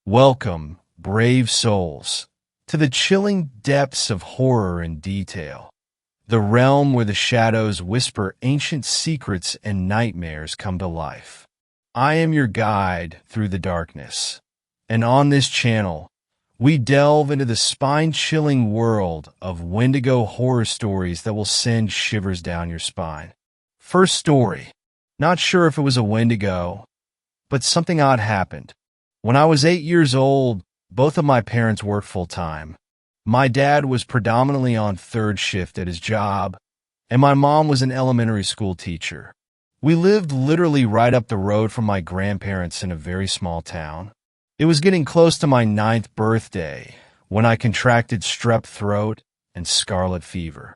Welcome, brave souls, to the chilling depths of horror and detail, the realm where the shadows whisper ancient secrets and nightmares come to life. I am your guide through the darkness, and on this channel, we delve into the spine-chilling world of Wendigo horror stories that will send shivers down your spine. First story. Not sure if it was a Wendigo, but something odd happened. When I was 8 years old, both of my parents worked full-time. My dad was predominantly on third shift at his job, and my mom was an elementary school teacher. We lived literally right up the road from my grandparents in a very small town. It was getting close to my 9th birthday when I contracted strep throat and scarlet fever.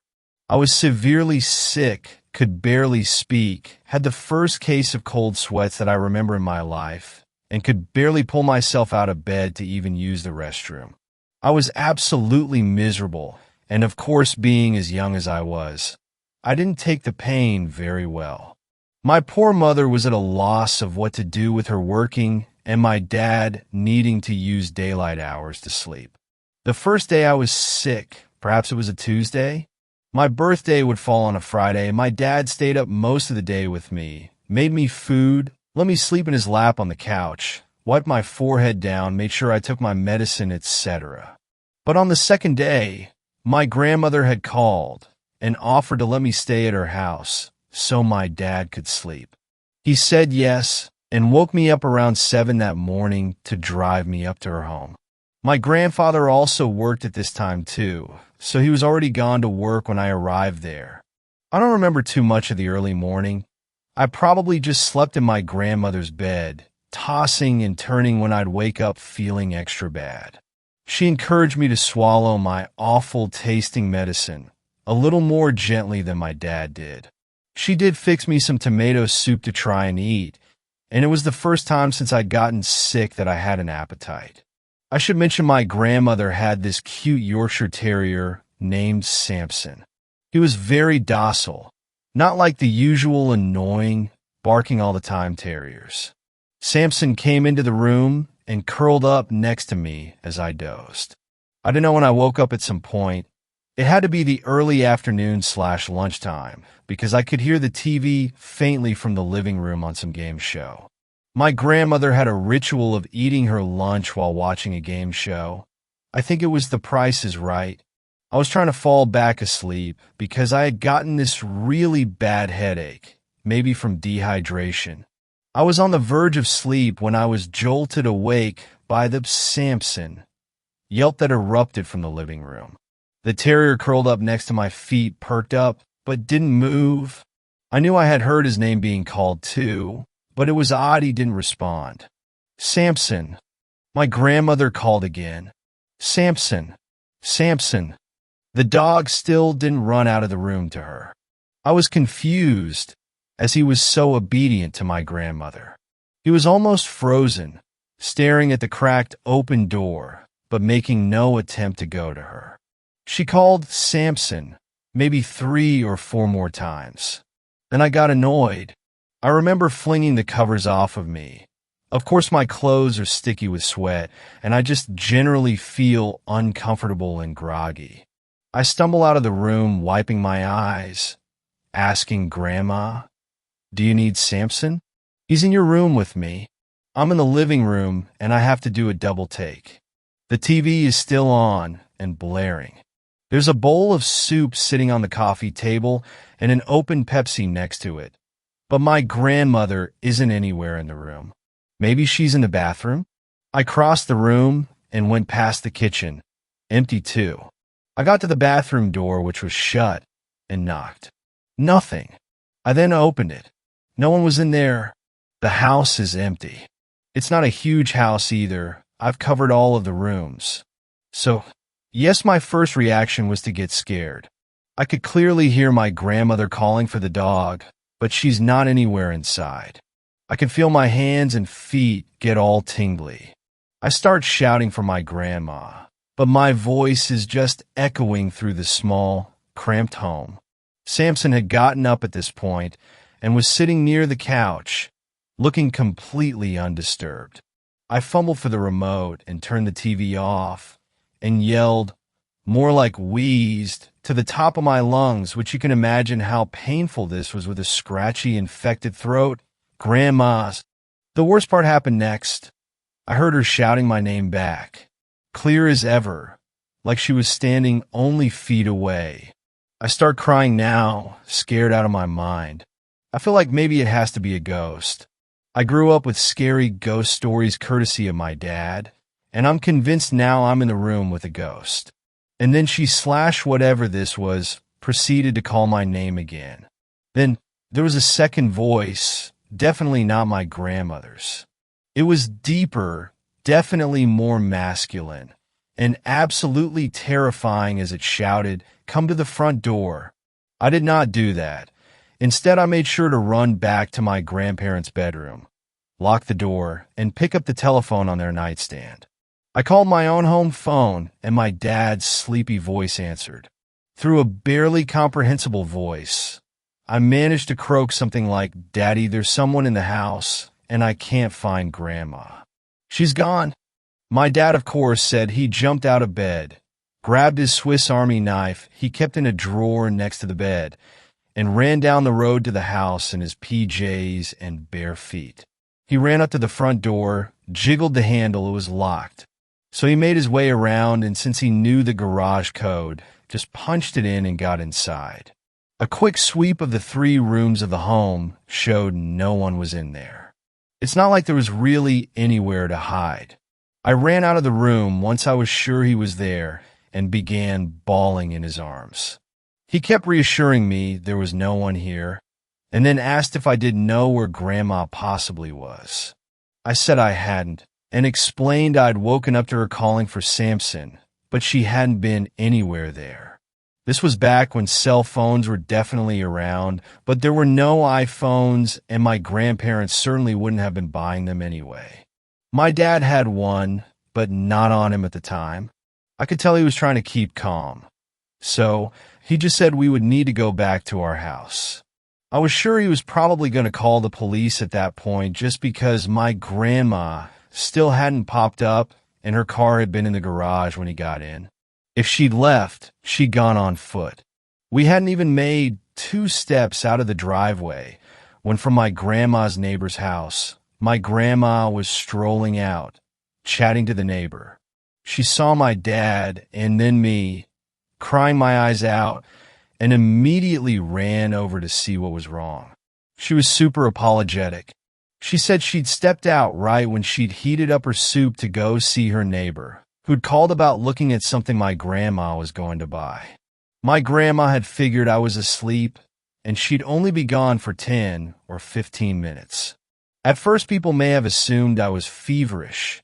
I was severely sick, could barely speak, had the first case of cold sweats that I remember in my life, and could barely pull myself out of bed to even use the restroom. I was absolutely miserable, and of course, being as young as I was, I didn't take the pain very well. My poor mother was at a loss of what to do with her working, and my dad needing to use daylight hours to sleep. The first day I was sick, perhaps it was a Tuesday, my birthday would fall on a Friday, and my dad stayed up most of the day with me, made me food, let me sleep in his lap on the couch, wiped my forehead down, made sure I took my medicine, etc. But on the second day, my grandmother had called and offered to let me stay at her house so my dad could sleep. He said yes and woke me up around 7 that morning to drive me up to her home. My grandfather also worked at this time too, so he was already gone to work when I arrived there. I don't remember too much of the early morning. I probably just slept in my grandmother's bed, tossing and turning when I'd wake up feeling extra bad. She encouraged me to swallow my awful tasting medicine a little more gently than my dad did. She did fix me some tomato soup to try and eat, and it was the first time since I'd gotten sick that I had an appetite. I should mention my grandmother had this cute Yorkshire Terrier named Samson. He was very docile, not like the usual annoying, barking all the time terriers. Samson came into the room and curled up next to me as I dozed. I didn't know when I woke up at some point. It had to be the early afternoon/lunchtime because I could hear the TV faintly from the living room on some game show. My grandmother had a ritual of eating her lunch while watching a game show. I think it was The Price is Right. I was trying to fall back asleep because I had gotten this really bad headache, maybe from dehydration. I was on the verge of sleep when I was jolted awake by the Samson yelp that erupted from the living room. The terrier curled up next to my feet, perked up, but didn't move. I knew I had heard his name being called too, but it was odd he didn't respond. Samson. My grandmother called again. Samson. Samson. The dog still didn't run out of the room to her. I was confused, as he was so obedient to my grandmother. He was almost frozen, staring at the cracked open door, but making no attempt to go to her. She called Samson maybe 3 or 4 more times. Then I got annoyed. I remember flinging the covers off of me. Of course, my clothes are sticky with sweat, and I just generally feel uncomfortable and groggy. I stumble out of the room, wiping my eyes, asking Grandma, "Do you need Samson?" "He's in your room with me." I'm in the living room, and I have to do a double take. The TV is still on and blaring. There's a bowl of soup sitting on the coffee table and an open Pepsi next to it. But my grandmother isn't anywhere in the room. Maybe she's in the bathroom? I crossed the room and went past the kitchen, empty too. I got to the bathroom door, which was shut, and knocked. Nothing. I then opened it. No one was in there. The house is empty. It's not a huge house either. I've covered all of the rooms. So, yes, my first reaction was to get scared. I could clearly hear my grandmother calling for the dog, but she's not anywhere inside. I can feel my hands and feet get all tingly. I start shouting for my grandma, but my voice is just echoing through the small, cramped home. Samson had gotten up at this point and was sitting near the couch, looking completely undisturbed. I fumbled for the remote and turned the TV off and yelled, more like wheezed, to the top of my lungs, which you can imagine how painful this was with a scratchy, infected throat. Grandma's. The worst part happened next. I heard her shouting my name back, clear as ever, like she was standing only feet away. I start crying now, scared out of my mind. I feel like maybe it has to be a ghost. I grew up with scary ghost stories courtesy of my dad, and I'm convinced now I'm in the room with a ghost. And then she slash whatever this was, proceeded to call my name again. Then there was a second voice, definitely not my grandmother's. It was deeper, definitely more masculine, and absolutely terrifying as it shouted, "Come to the front door." I did not do that. Instead, I made sure to run back to my grandparents' bedroom, lock the door, and pick up the telephone on their nightstand. I called my own home phone, and my dad's sleepy voice answered. Through a barely comprehensible voice, I managed to croak something like, "Daddy, there's someone in the house, and I can't find Grandma. She's gone." My dad, of course, said he jumped out of bed, grabbed his Swiss Army knife he kept in a drawer next to the bed, and ran down the road to the house in his PJs and bare feet. He ran up to the front door, jiggled the handle, it was locked. So he made his way around, and since he knew the garage code, just punched it in and got inside. A quick sweep of the 3 rooms of the home showed no one was in there. It's not like there was really anywhere to hide. I ran out of the room once I was sure he was there and began bawling in his arms. He kept reassuring me there was no one here, and then asked if I didn't know where Grandma possibly was. I said I hadn't, and explained I'd woken up to her calling for Samson, but she hadn't been anywhere there. This was back when cell phones were definitely around, but there were no iPhones, and my grandparents certainly wouldn't have been buying them anyway. My dad had one, but not on him at the time. I could tell he was trying to keep calm. So he just said we would need to go back to our house. I was sure he was probably going to call the police at that point just because my grandma still hadn't popped up and her car had been in the garage when he got in. If she'd left, she'd gone on foot. We hadn't even made 2 steps out of the driveway when from my grandma's neighbor's house, my grandma was strolling out, chatting to the neighbor. She saw my dad and then me, crying my eyes out, and immediately ran over to see what was wrong. She was super apologetic. She said she'd stepped out right when she'd heated up her soup to go see her neighbor, who'd called about looking at something my grandma was going to buy. My grandma had figured I was asleep, and she'd only be gone for 10 or 15 minutes. At first, people may have assumed I was feverish,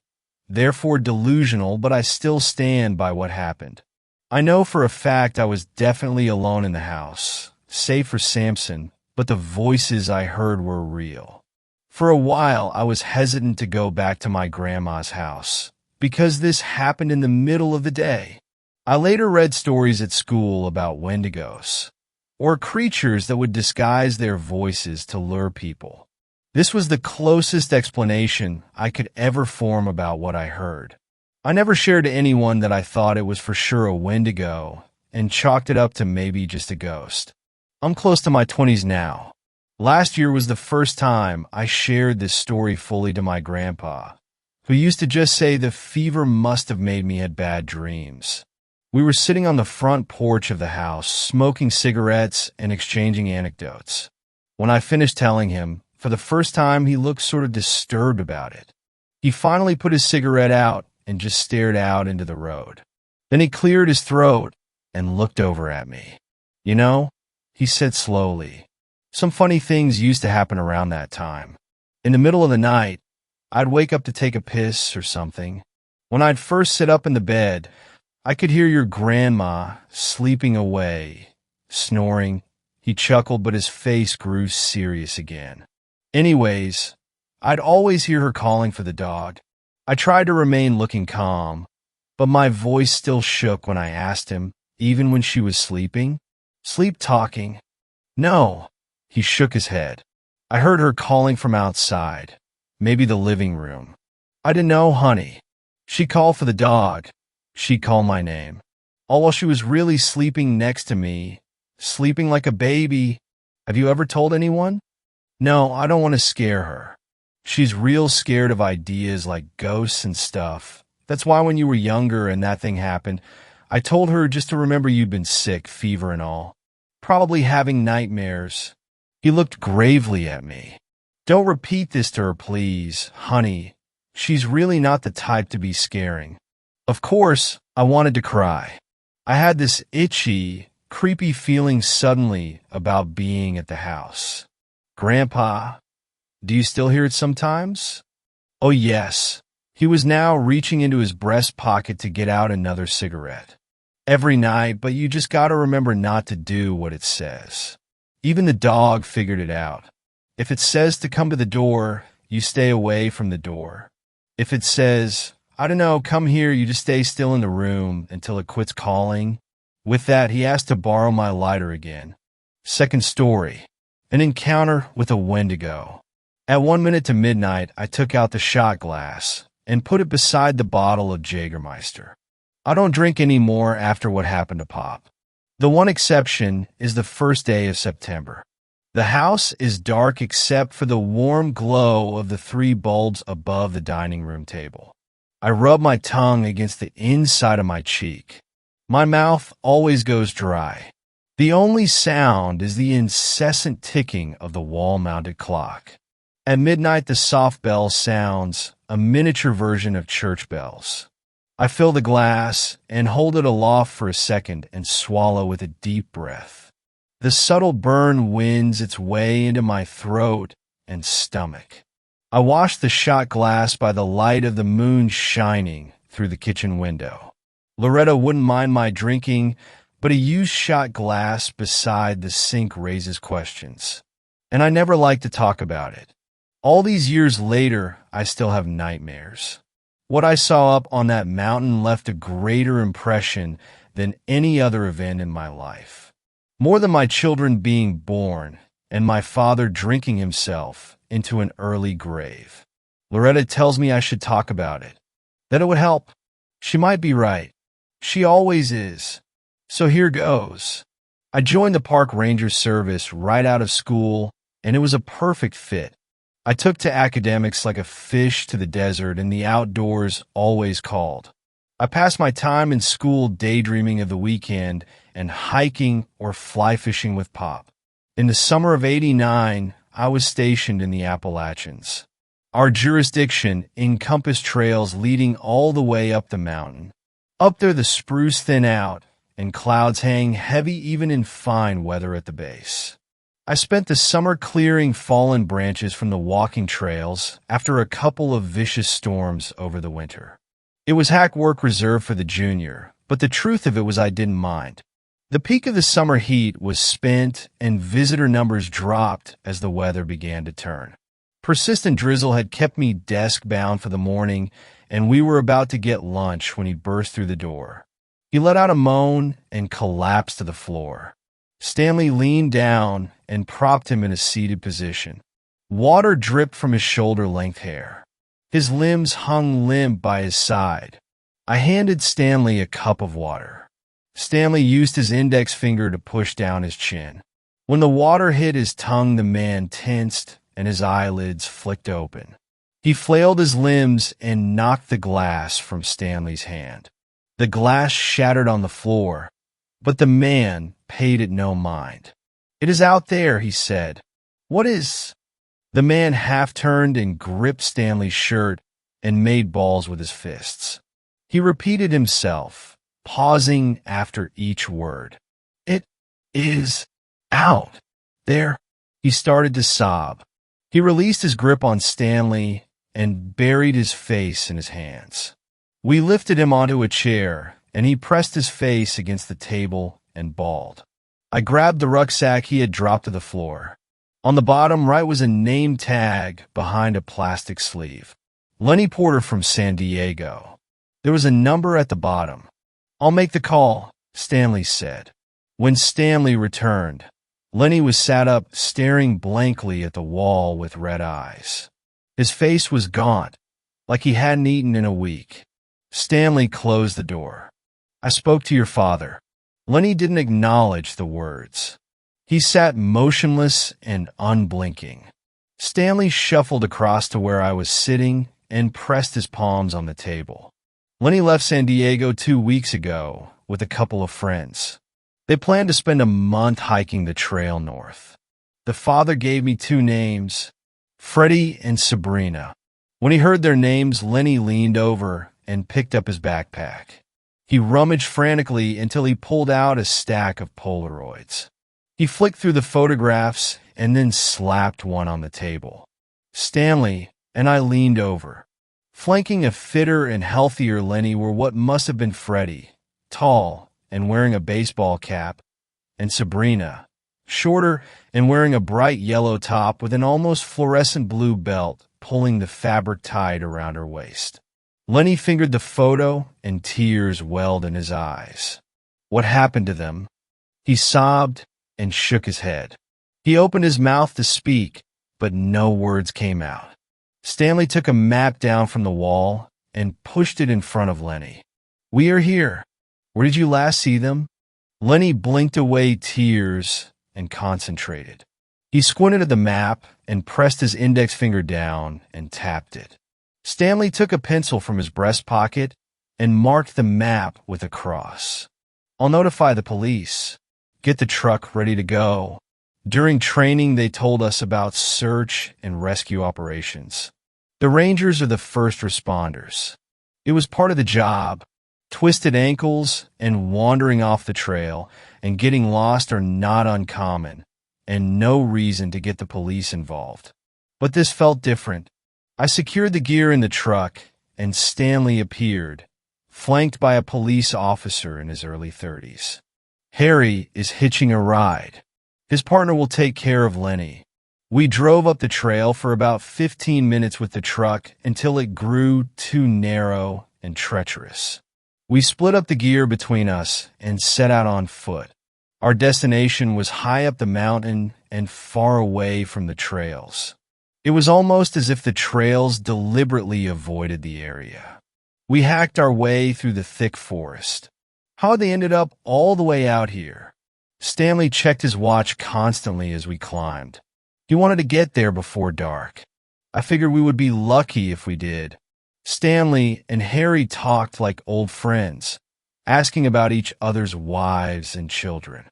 therefore delusional, but I still stand by what happened. I know for a fact I was definitely alone in the house, save for Samson, but the voices I heard were real. For a while, I was hesitant to go back to my grandma's house, because this happened in the middle of the day. I later read stories at school about Wendigos, or creatures that would disguise their voices to lure people. This was the closest explanation I could ever form about what I heard. I never shared to anyone that I thought it was for sure a Wendigo, and chalked it up to maybe just a ghost. I'm close to my 20s now. Last year was the first time I shared this story fully to my grandpa, who used to just say the fever must have made me had bad dreams. We were sitting on the front porch of the house, smoking cigarettes and exchanging anecdotes. When I finished telling him, for the first time he looked sort of disturbed about it. He finally put his cigarette out and just stared out into the road. Then he cleared his throat and looked over at me. "You know," he said slowly, "some funny things used to happen around that time. In the middle of the night, I'd wake up to take a piss or something. When I'd first sit up in the bed, I could hear your grandma sleeping away, snoring." He chuckled, but his face grew serious again. "Anyways, I'd always hear her calling for the dog. I tried to remain looking calm, but my voice still shook when I asked him, even when she was sleeping. Sleep talking?" "No." He shook his head. "I heard her calling from outside, maybe the living room. I didn't know, honey. She called for the dog. She called my name. All while she was really sleeping next to me, sleeping like a baby. Have you ever told anyone? No, I don't want to scare her. She's real scared of ideas like ghosts and stuff. That's why when you were younger and that thing happened, I told her just to remember you'd been sick, fever and all. Probably having nightmares. He looked gravely at me. Don't repeat this to her, please, honey. She's really not the type to be scaring. Of course, I wanted to cry. I had this itchy, creepy feeling suddenly about being at the house. Grandpa, do you still hear it sometimes? Oh, yes. He was now reaching into his breast pocket to get out another cigarette. Every night, but you just gotta remember not to do what it says. Even the dog figured it out. If it says to come to the door, you stay away from the door. If it says, I don't know, come here, you just stay still in the room until it quits calling. With that, he asked to borrow my lighter again. Second story. An encounter with a Wendigo. At 1 minute to midnight, I took out the shot glass and put it beside the bottle of Jägermeister. I don't drink anymore after what happened to Pop. The one exception is the first day of September. The house is dark except for the warm glow of the 3 bulbs above the dining room table. I rub my tongue against the inside of my cheek. My mouth always goes dry. The only sound is the incessant ticking of the wall-mounted clock. At midnight, the soft bell sounds, a miniature version of church bells. I fill the glass and hold it aloft for a second and swallow with a deep breath. The subtle burn wins its way into my throat and stomach. I wash the shot glass by the light of the moon shining through the kitchen window. Loretta wouldn't mind my drinking, but a used shot glass beside the sink raises questions. And I never like to talk about it. All these years later, I still have nightmares. What I saw up on that mountain left a greater impression than any other event in my life. More than my children being born and my father drinking himself into an early grave. Loretta tells me I should talk about it, that it would help. She might be right. She always is. So here goes. I joined the park ranger service right out of school, and it was a perfect fit. I took to academics like a fish to the desert, and the outdoors always called. I passed my time in school daydreaming of the weekend and hiking or fly fishing with Pop. In the summer of '89, I was stationed in the Appalachians. Our jurisdiction encompassed trails leading all the way up the mountain. Up there, the spruce thin out, and clouds hang heavy even in fine weather at the base. I spent the summer clearing fallen branches from the walking trails after a couple of vicious storms over the winter. It was hack work reserved for the junior, but the truth of it was I didn't mind. The peak of the summer heat was spent and visitor numbers dropped as the weather began to turn. Persistent drizzle had kept me desk-bound for the morning, and we were about to get lunch when he burst through the door. He let out a moan and collapsed to the floor. Stanley leaned down and propped him in a seated position. Water dripped from his shoulder-length hair. His limbs hung limp by his side. I handed Stanley a cup of water. Stanley used his index finger to push down his chin. When the water hit his tongue, the man tensed and his eyelids flicked open. He flailed his limbs and knocked the glass from Stanley's hand. The glass shattered on the floor, but the man paid it no mind. "It is out there," he said. "What is—" The man half-turned and gripped Stanley's shirt and made balls with his fists. He repeated himself, pausing after each word. "It is out there." He started to sob. He released his grip on Stanley and buried his face in his hands. We lifted him onto a chair, and he pressed his face against the table and bawled. I grabbed the rucksack he had dropped to the floor. On the bottom right was a name tag behind a plastic sleeve. Lenny Porter from San Diego. There was a number at the bottom. "I'll make the call," Stanley said. When Stanley returned, Lenny was sat up, staring blankly at the wall with red eyes. His face was gaunt, like he hadn't eaten in a week. Stanley closed the door. "I spoke to your father." Lenny didn't acknowledge the words. He sat motionless and unblinking. Stanley shuffled across to where I was sitting and pressed his palms on the table. Lenny left San Diego 2 weeks ago with a couple of friends. They planned to spend a month hiking the trail north. The father gave me 2 names, Freddie and Sabrina. When he heard their names, Lenny leaned over and picked up his backpack. He rummaged frantically until he pulled out a stack of Polaroids. He flicked through the photographs and then slapped one on the table. Stanley and I leaned over. Flanking a fitter and healthier Lenny were what must have been Freddie, tall and wearing a baseball cap, and Sabrina, shorter and wearing a bright yellow top with an almost fluorescent blue belt pulling the fabric tied around her waist. Lenny fingered the photo and tears welled in his eyes. What happened to them? He sobbed and shook his head. He opened his mouth to speak, but no words came out. Stanley took a map down from the wall and pushed it in front of Lenny. "We are here. Where did you last see them?" Lenny blinked away tears and concentrated. He squinted at the map and pressed his index finger down and tapped it. Stanley took a pencil from his breast pocket and marked the map with a cross. "I'll notify the police. Get the truck ready to go." During training, they told us about search and rescue operations. The Rangers are the first responders. It was part of the job. Twisted ankles and wandering off the trail and getting lost are not uncommon, and no reason to get the police involved. But this felt different. I secured the gear in the truck, and Stanley appeared, flanked by a police officer in his early 30s. Harry is hitching a ride. His partner will take care of Lenny. We drove up the trail for about 15 minutes with the truck until it grew too narrow and treacherous. We split up the gear between us and set out on foot. Our destination was high up the mountain and far away from the trails. It was almost as if the trails deliberately avoided the area. We hacked our way through the thick forest. How they ended up all the way out here? Stanley checked his watch constantly as we climbed. He wanted to get there before dark. I figured we would be lucky if we did. Stanley and Harry talked like old friends, asking about each other's wives and children.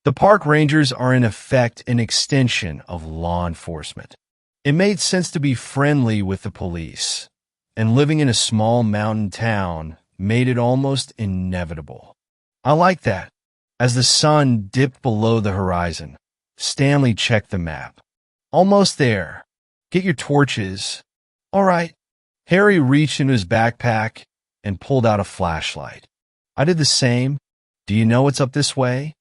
The park rangers are in effect an extension of law enforcement. It made sense to be friendly with the police, and living in a small mountain town made it almost inevitable. I like that. As the sun dipped below the horizon, Stanley checked the map. "Almost there. Get your torches." "All right." Harry reached into his backpack and pulled out a flashlight. I did the same. "Do you know what's up this way?"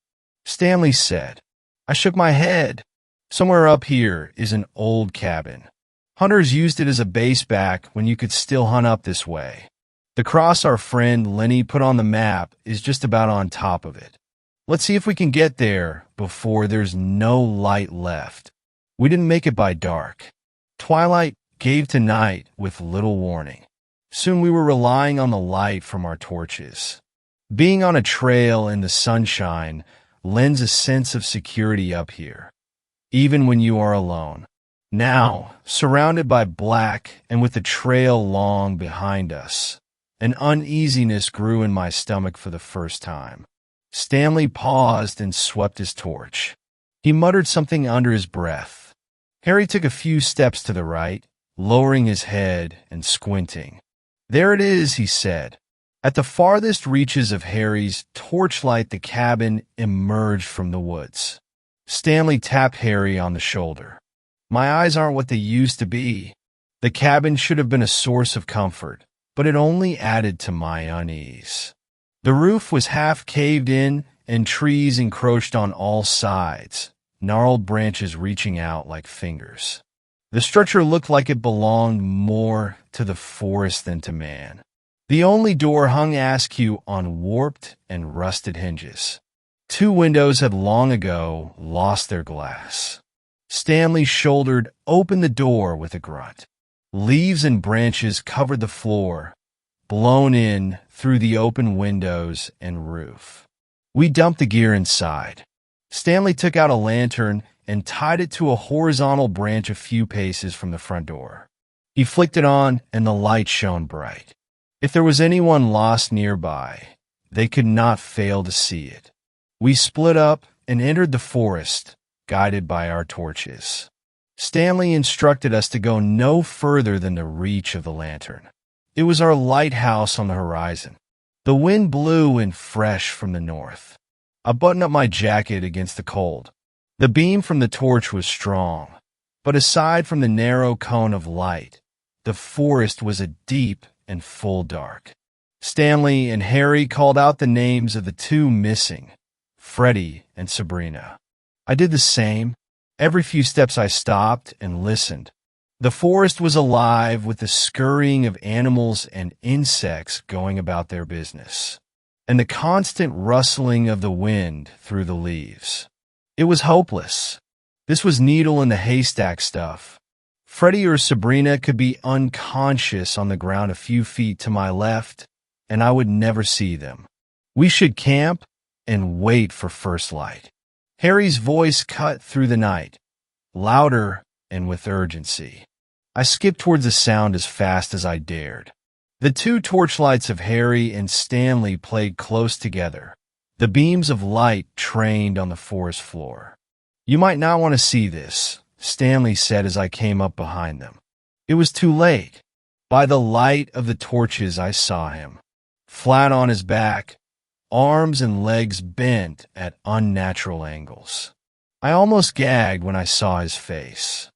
Stanley said. I shook my head. "Somewhere up here is an old cabin. Hunters used it as a base back when you could still hunt up this way. The cross our friend Lenny put on the map is just about on top of it. Let's see if we can get there before there's no light left." We didn't make it by dark. Twilight gave to night with little warning. Soon we were relying on the light from our torches. Being on a trail in the sunshine lends a sense of security up here, even when you are alone. Now, surrounded by black and with the trail long behind us, an uneasiness grew in my stomach for the first time. Stanley paused and swept his torch. He muttered something under his breath. Harry took a few steps to the right, lowering his head and squinting. "There it is," he said. At the farthest reaches of Harry's torchlight, the cabin emerged from the woods. Stanley tapped Harry on the shoulder. "My eyes aren't what they used to be." The cabin should have been a source of comfort, but it only added to my unease. The roof was half caved in, and trees encroached on all sides, gnarled branches reaching out like fingers. The structure looked like it belonged more to the forest than to man. The only door hung askew on warped and rusted hinges. 2 windows had long ago lost their glass. Stanley shouldered open the door with a grunt. Leaves and branches covered the floor, blown in through the open windows and roof. We dumped the gear inside. Stanley took out a lantern and tied it to a horizontal branch a few paces from the front door. He flicked it on, and the light shone bright. If there was anyone lost nearby, they could not fail to see it. We split up and entered the forest, guided by our torches. Stanley instructed us to go no further than the reach of the lantern. It was our lighthouse on the horizon. The wind blew in fresh from the north. I buttoned up my jacket against the cold. The beam from the torch was strong, but aside from the narrow cone of light, the forest was a deep and full dark. Stanley and Harry called out the names of the two missing, Freddie and Sabrina. I did the same. Every few steps I stopped and listened. The forest was alive with the scurrying of animals and insects going about their business, and the constant rustling of the wind through the leaves. It was hopeless. This was needle in the haystack stuff. Freddie or Sabrina could be unconscious on the ground a few feet to my left, and I would never see them. We should camp and wait for first light. Harry's voice cut through the night, louder and with urgency. I skipped towards the sound as fast as I dared. The two torchlights of Harry and Stanley played close together, the beams of light trained on the forest floor. "You might not want to see this," Stanley said as I came up behind them. It was too late. By the light of the torches I saw him, flat on his back, arms and legs bent at unnatural angles. I almost gagged when I saw his face.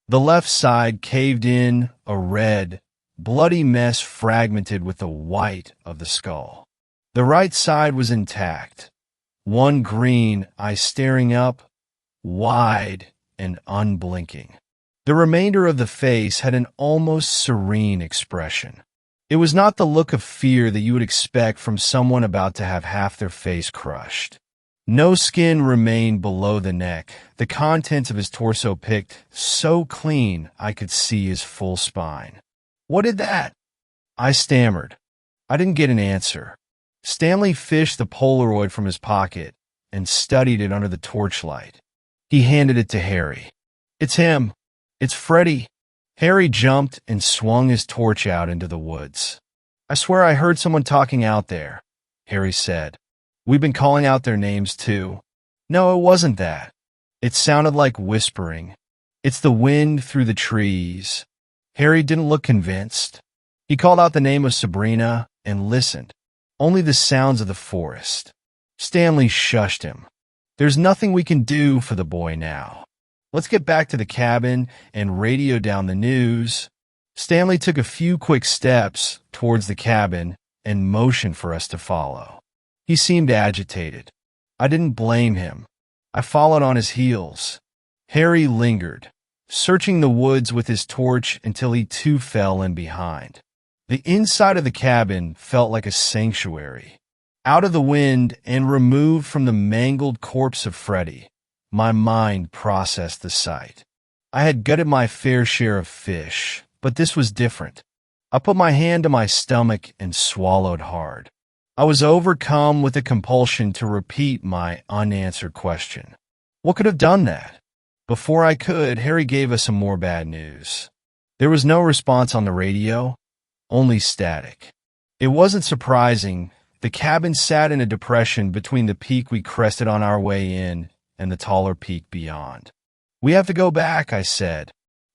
The left side caved in, a red, bloody mess fragmented with the white of the skull. The right side was intact, one green eye staring up, wide and unblinking. The remainder of the face had an almost serene expression. It was not the look of fear that you would expect from someone about to have half their face crushed. No skin remained below the neck, the contents of his torso picked so clean I could see his full spine. "What did that?" I stammered. I didn't get an answer. Stanley fished the Polaroid from his pocket and studied it under the torchlight. He handed it to Harry. "It's him. It's Freddie." Harry jumped and swung his torch out into the woods. "I swear I heard someone talking out there," Harry said. "We've been calling out their names too." "No, it wasn't that. It sounded like whispering. It's the wind through the trees." Harry didn't look convinced. He called out the name of Sabrina and listened. Only the sounds of the forest. Stanley shushed him. "There's nothing we can do for the boy now. Let's get back to the cabin and radio down the news." Stanley took a few quick steps towards the cabin and motioned for us to follow. He seemed agitated. I didn't blame him. I followed on his heels. Harry lingered, searching the woods with his torch until he too fell in behind. The inside of the cabin felt like a sanctuary. Out of the wind and removed from the mangled corpse of Freddie, my mind processed the sight. I had gutted my fair share of fish, but this was different. I put my hand to my stomach and swallowed hard. I was overcome with a compulsion to repeat my unanswered question. What could have done that? Before I could, Harry gave us some more bad news. There was no response on the radio, only static. It wasn't surprising. The cabin sat in a depression between the peak we crested on our way in and the taller peak beyond. "We have to go back," I said.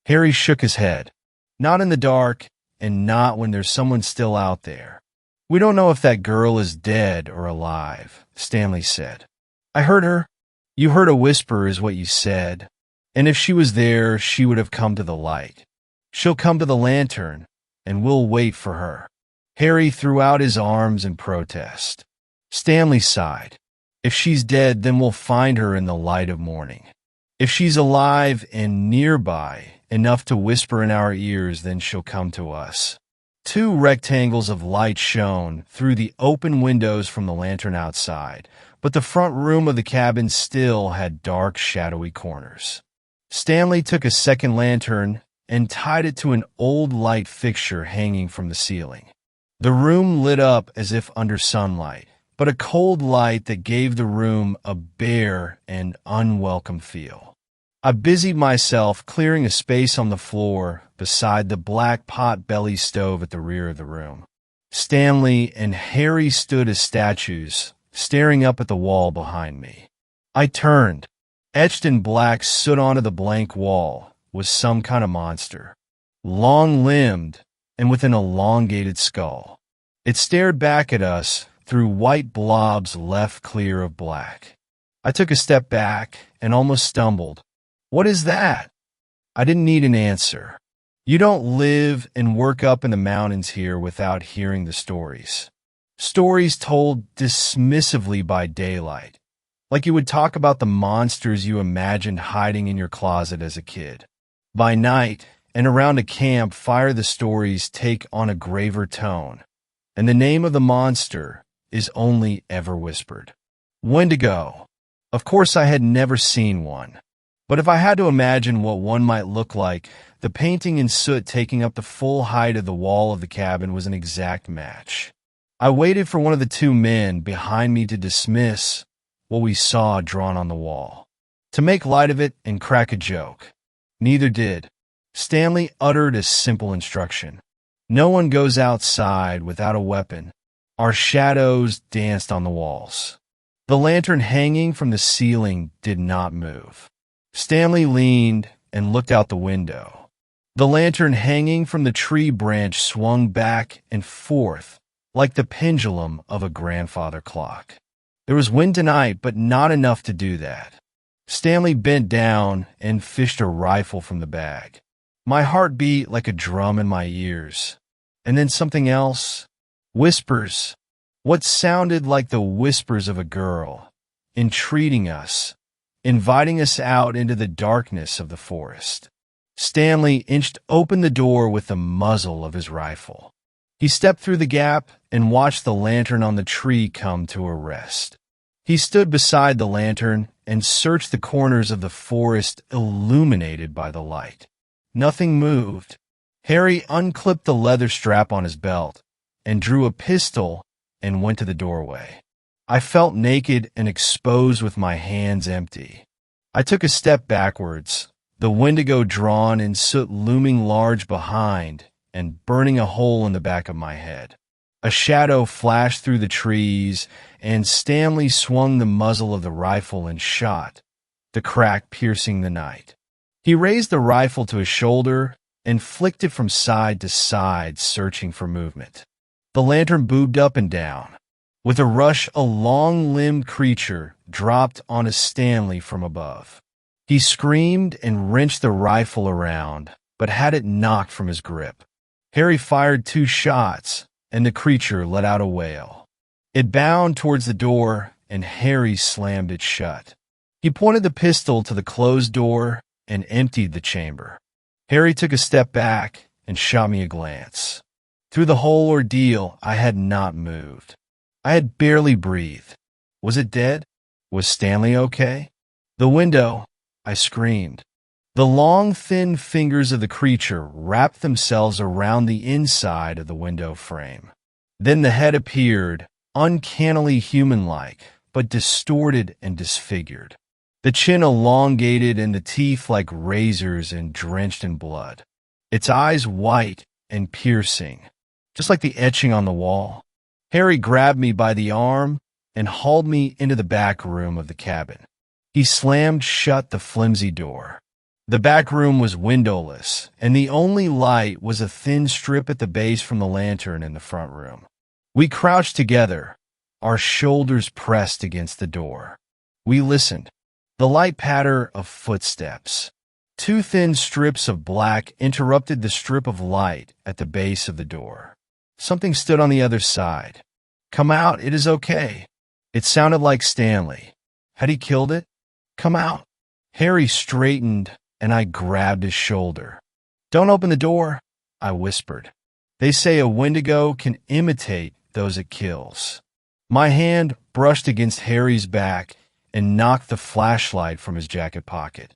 Harry shook his head. "Not in the dark, and not when there's someone still out there. We don't know if that girl is dead or alive," Stanley said. "I heard her." "You heard a whisper is what you said. And if she was there, she would have come to the light. She'll come to the lantern, and we'll wait for her." Harry threw out his arms in protest. Stanley sighed. "If she's dead, then we'll find her in the light of morning. If she's alive and nearby enough to whisper in our ears, then she'll come to us." Two rectangles of light shone through the open windows from the lantern outside, but the front room of the cabin still had dark, shadowy corners. Stanley took a second lantern and tied it to an old light fixture hanging from the ceiling. The room lit up as if under sunlight, but a cold light that gave the room a bare and unwelcome feel. I busied myself clearing a space on the floor beside the black pot-belly stove at the rear of the room. Stanley and Harry stood as statues, staring up at the wall behind me. I turned. Etched in black soot onto the blank wall was some kind of monster, long-limbed and with an elongated skull. It stared back at us through white blobs left clear of black. I took a step back and almost stumbled. "What is that?" I didn't need an answer. You don't live and work up in the mountains here without hearing the stories. Stories told dismissively by daylight, like you would talk about the monsters you imagined hiding in your closet as a kid. By night, and around a campfire, the stories take on a graver tone, and the name of the monster is only ever whispered. Wendigo. Of course, I had never seen one. But if I had to imagine what one might look like, the painting in soot taking up the full height of the wall of the cabin was an exact match. I waited for one of the two men behind me to dismiss what we saw drawn on the wall, to make light of it and crack a joke. Neither did. Stanley uttered a simple instruction. No one goes outside without a weapon. Our shadows danced on the walls. The lantern hanging from the ceiling did not move. Stanley leaned and looked out the window. The lantern hanging from the tree branch swung back and forth like the pendulum of a grandfather clock. There was wind tonight, but not enough to do that. Stanley bent down and fished a rifle from the bag. My heart beat like a drum in my ears. And then something else. Whispers. What sounded like the whispers of a girl, entreating us, inviting us out into the darkness of the forest. Stanley inched open the door with the muzzle of his rifle. He stepped through the gap and watched the lantern on the tree come to a rest. He stood beside the lantern and searched the corners of the forest illuminated by the light. Nothing moved. Harry unclipped the leather strap on his belt and drew a pistol and went to the doorway. I felt naked and exposed with my hands empty. I took a step backwards, the Wendigo drawn and soot looming large behind and burning a hole in the back of my head. A shadow flashed through the trees, and Stanley swung the muzzle of the rifle and shot, the crack piercing the night. He raised the rifle to his shoulder and flicked it from side to side, searching for movement. The lantern bobbed up and down. With a rush, a long-limbed creature dropped onto Stanley from above. He screamed and wrenched the rifle around, but had it knocked from his grip. Harry fired 2 shots, and the creature let out a wail. It bounded towards the door, and Harry slammed it shut. He pointed the pistol to the closed door and emptied the chamber. Harry took a step back and shot me a glance. Through the whole ordeal, I had not moved. I had barely breathed. Was it dead? Was Stanley okay? The window, I screamed. The long, thin fingers of the creature wrapped themselves around the inside of the window frame. Then the head appeared, uncannily human-like, but distorted and disfigured. The chin elongated and the teeth like razors and drenched in blood. Its eyes white and piercing, just like the etching on the wall. Harry grabbed me by the arm and hauled me into the back room of the cabin. He slammed shut the flimsy door. The back room was windowless, and the only light was a thin strip at the base from the lantern in the front room. We crouched together, our shoulders pressed against the door. We listened. The light patter of footsteps. 2 thin strips of black interrupted the strip of light at the base of the door. Something stood on the other side. "Come out, it is okay." It sounded like Stanley. Had he killed it? "Come out." Harry straightened, and I grabbed his shoulder. "Don't open the door," I whispered. "They say a Wendigo can imitate those it kills." My hand brushed against Harry's back and knocked the flashlight from his jacket pocket.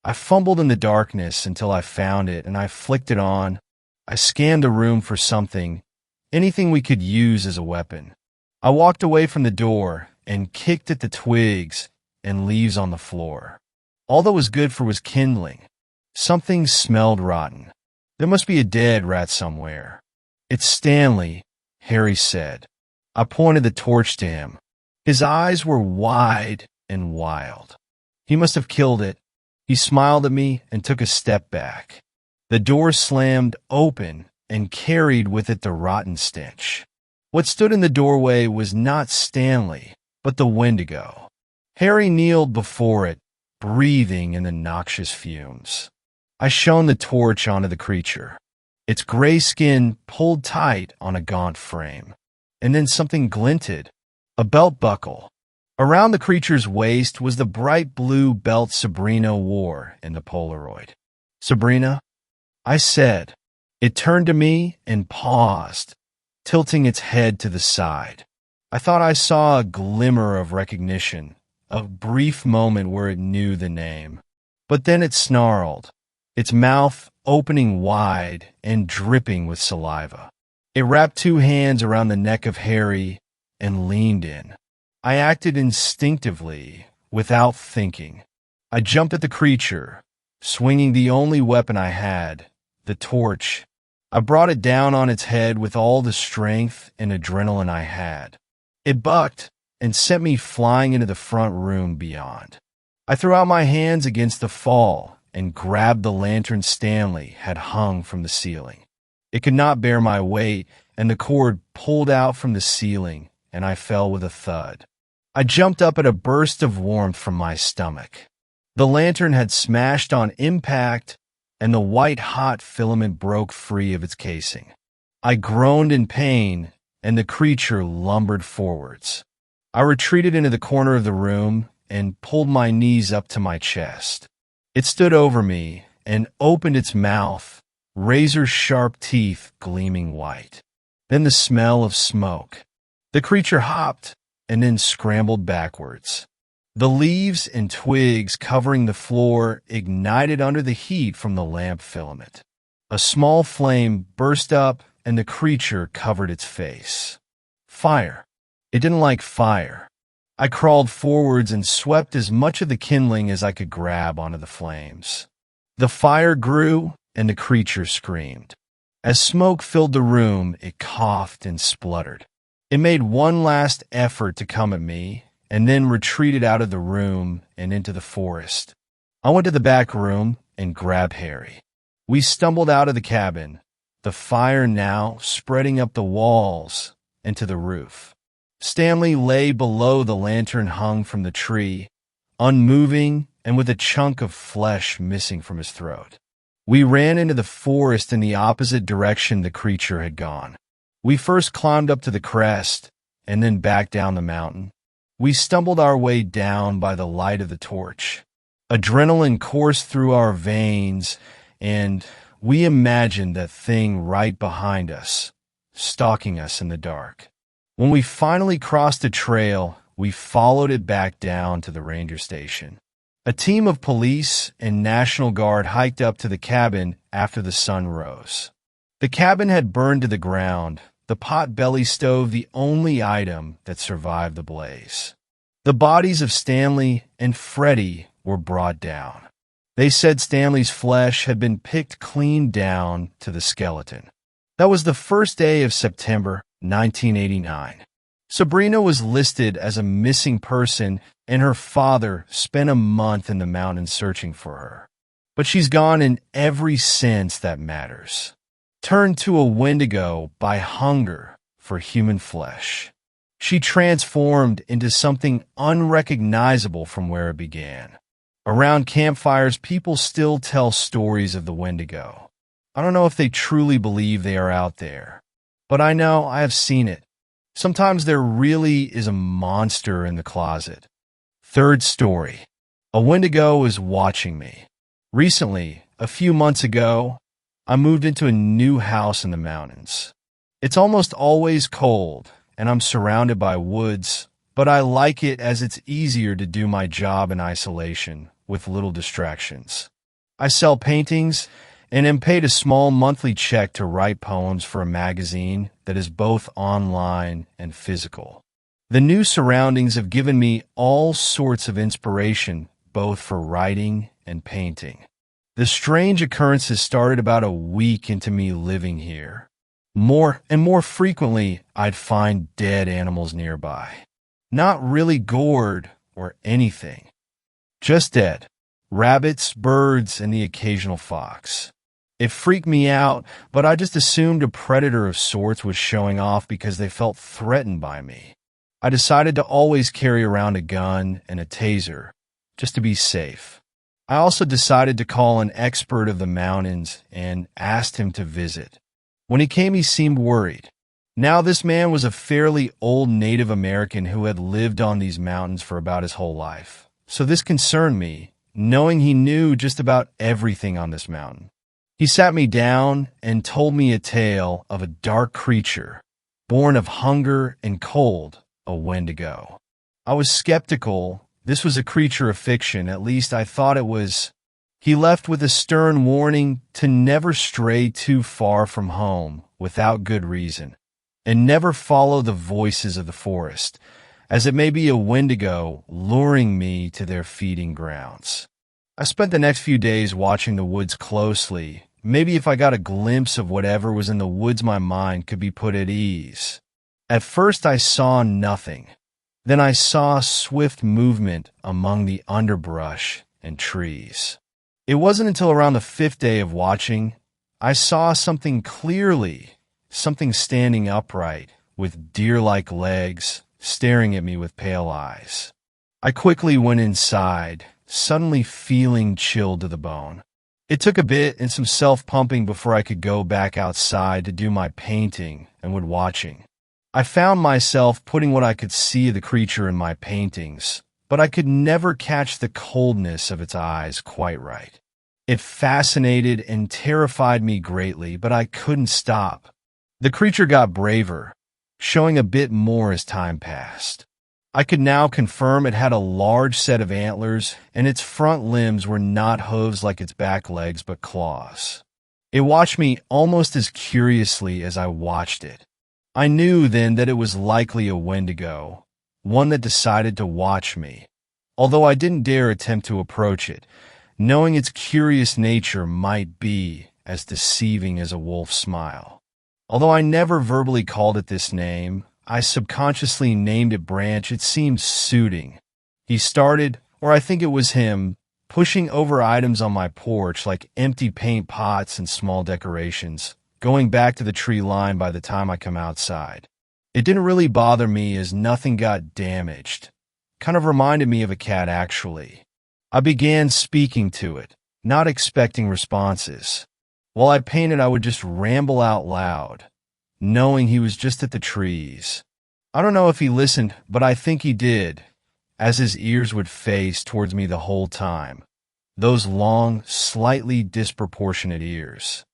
I fumbled in the darkness until I found it, and I flicked it on. I scanned the room for something, anything we could use as a weapon. I walked away from the door and kicked at the twigs and leaves on the floor. All that was good for was kindling. Something smelled rotten. There must be a dead rat somewhere. "It's Stanley," Harry said. I pointed the torch to him. His eyes were wide and wild. "He must have killed it." He smiled at me and took a step back. The door slammed open and carried with it the rotten stench. What stood in the doorway was not Stanley, but the Wendigo. Harry kneeled before it, breathing in the noxious fumes. I shone the torch onto the creature. Its gray skin pulled tight on a gaunt frame. And then something glinted, a belt buckle. Around the creature's waist was the bright blue belt Sabrina wore in the Polaroid. "Sabrina?" I said. It turned to me and paused, tilting its head to the side. I thought I saw a glimmer of recognition, a brief moment where it knew the name. But then it snarled, its mouth opening wide and dripping with saliva. It wrapped two hands around the neck of Harry and leaned in. I acted instinctively, without thinking. I jumped at the creature, swinging the only weapon I had, the torch. I brought it down on its head with all the strength and adrenaline I had. It bucked and sent me flying into the front room beyond. I threw out my hands against the fall and grabbed the lantern Stanley had hung from the ceiling. It could not bear my weight, and the cord pulled out from the ceiling, and I fell with a thud. I jumped up at a burst of warmth from my stomach. The lantern had smashed on impact, and the white-hot filament broke free of its casing. I groaned in pain, and the creature lumbered forwards. I retreated into the corner of the room and pulled my knees up to my chest. It stood over me and opened its mouth, razor-sharp teeth gleaming white. Then the smell of smoke. The creature hopped and then scrambled backwards. The leaves and twigs covering the floor ignited under the heat from the lamp filament. A small flame burst up and the creature covered its face. Fire. It didn't like fire. I crawled forwards and swept as much of the kindling as I could grab onto the flames. The fire grew and the creature screamed. As smoke filled the room, it coughed and spluttered. It made one last effort to come at me, and then retreated out of the room and into the forest. I went to the back room and grabbed Harry. We stumbled out of the cabin, the fire now spreading up the walls and to the roof. Stanley lay below the lantern hung from the tree, unmoving and with a chunk of flesh missing from his throat. We ran into the forest in the opposite direction the creature had gone. We first climbed up to the crest and then back down the mountain. We stumbled our way down by the light of the torch. Adrenaline coursed through our veins, and we imagined that thing right behind us, stalking us in the dark. When we finally crossed the trail, we followed it back down to the ranger station. A team of police and National Guard hiked up to the cabin after the sun rose. The cabin had burned to the ground, the pot-belly stove the only item that survived the blaze. The bodies of Stanley and Freddie were brought down. They said Stanley's flesh had been picked clean down to the skeleton. That was the first day of September 1989. Sabrina was listed as a missing person, and her father spent a month in the mountains searching for her. But she's gone in every sense that matters. Turned to a Wendigo by hunger for human flesh. She transformed into something unrecognizable from where it began. Around campfires, people still tell stories of the Wendigo. I don't know if they truly believe they are out there, but I know I have seen it. Sometimes there really is a monster in the closet. Third story. A Wendigo is watching me. Recently, a few months ago, I moved into a new house in the mountains. It's almost always cold, and I'm surrounded by woods, but I like it as it's easier to do my job in isolation with little distractions. I sell paintings and am paid a small monthly check to write poems for a magazine that is both online and physical. The new surroundings have given me all sorts of inspiration, both for writing and painting. The strange occurrences started about a week into me living here. More and more frequently, I'd find dead animals nearby. Not really gored or anything, just dead. Rabbits, birds, and the occasional fox. It freaked me out, but I just assumed a predator of sorts was showing off because they felt threatened by me. I decided to always carry around a gun and a taser, just to be safe. I also decided to call an expert of the mountains and asked him to visit. When he came, he seemed worried. Now, this man was a fairly old Native American who had lived on these mountains for about his whole life. So this concerned me, knowing he knew just about everything on this mountain. He sat me down and told me a tale of a dark creature, born of hunger and cold, a Wendigo. I was skeptical. This was a creature of fiction, at least I thought it was. He left with a stern warning to never stray too far from home without good reason, and never follow the voices of the forest, as it may be a Wendigo luring me to their feeding grounds. I spent the next few days watching the woods closely. Maybe if I got a glimpse of whatever was in the woods, my mind could be put at ease. At first I saw nothing. Then I saw swift movement among the underbrush and trees. It wasn't until around the 5th day of watching I saw something clearly, something standing upright with deer-like legs, staring at me with pale eyes. I quickly went inside, suddenly feeling chilled to the bone. It took a bit and some self-pumping before I could go back outside to do my painting and wood watching. I found myself putting what I could see of the creature in my paintings, but I could never catch the coldness of its eyes quite right. It fascinated and terrified me greatly, but I couldn't stop. The creature got braver, showing a bit more as time passed. I could now confirm it had a large set of antlers, and its front limbs were not hooves like its back legs, but claws. It watched me almost as curiously as I watched it. I knew then that it was likely a Wendigo, one that decided to watch me, although I didn't dare attempt to approach it, knowing its curious nature might be as deceiving as a wolf's smile. Although I never verbally called it this name, I subconsciously named it Branch. It seemed suiting. He started, or I think it was him, pushing over items on my porch like empty paint pots and small decorations, going back to the tree line by the time I come outside. It didn't really bother me as nothing got damaged. Kind of reminded me of a cat, actually. I began speaking to it, not expecting responses. While I painted, I would just ramble out loud, knowing he was just at the trees. I don't know if he listened, but I think he did, as his ears would face towards me the whole time. Those long, slightly disproportionate ears.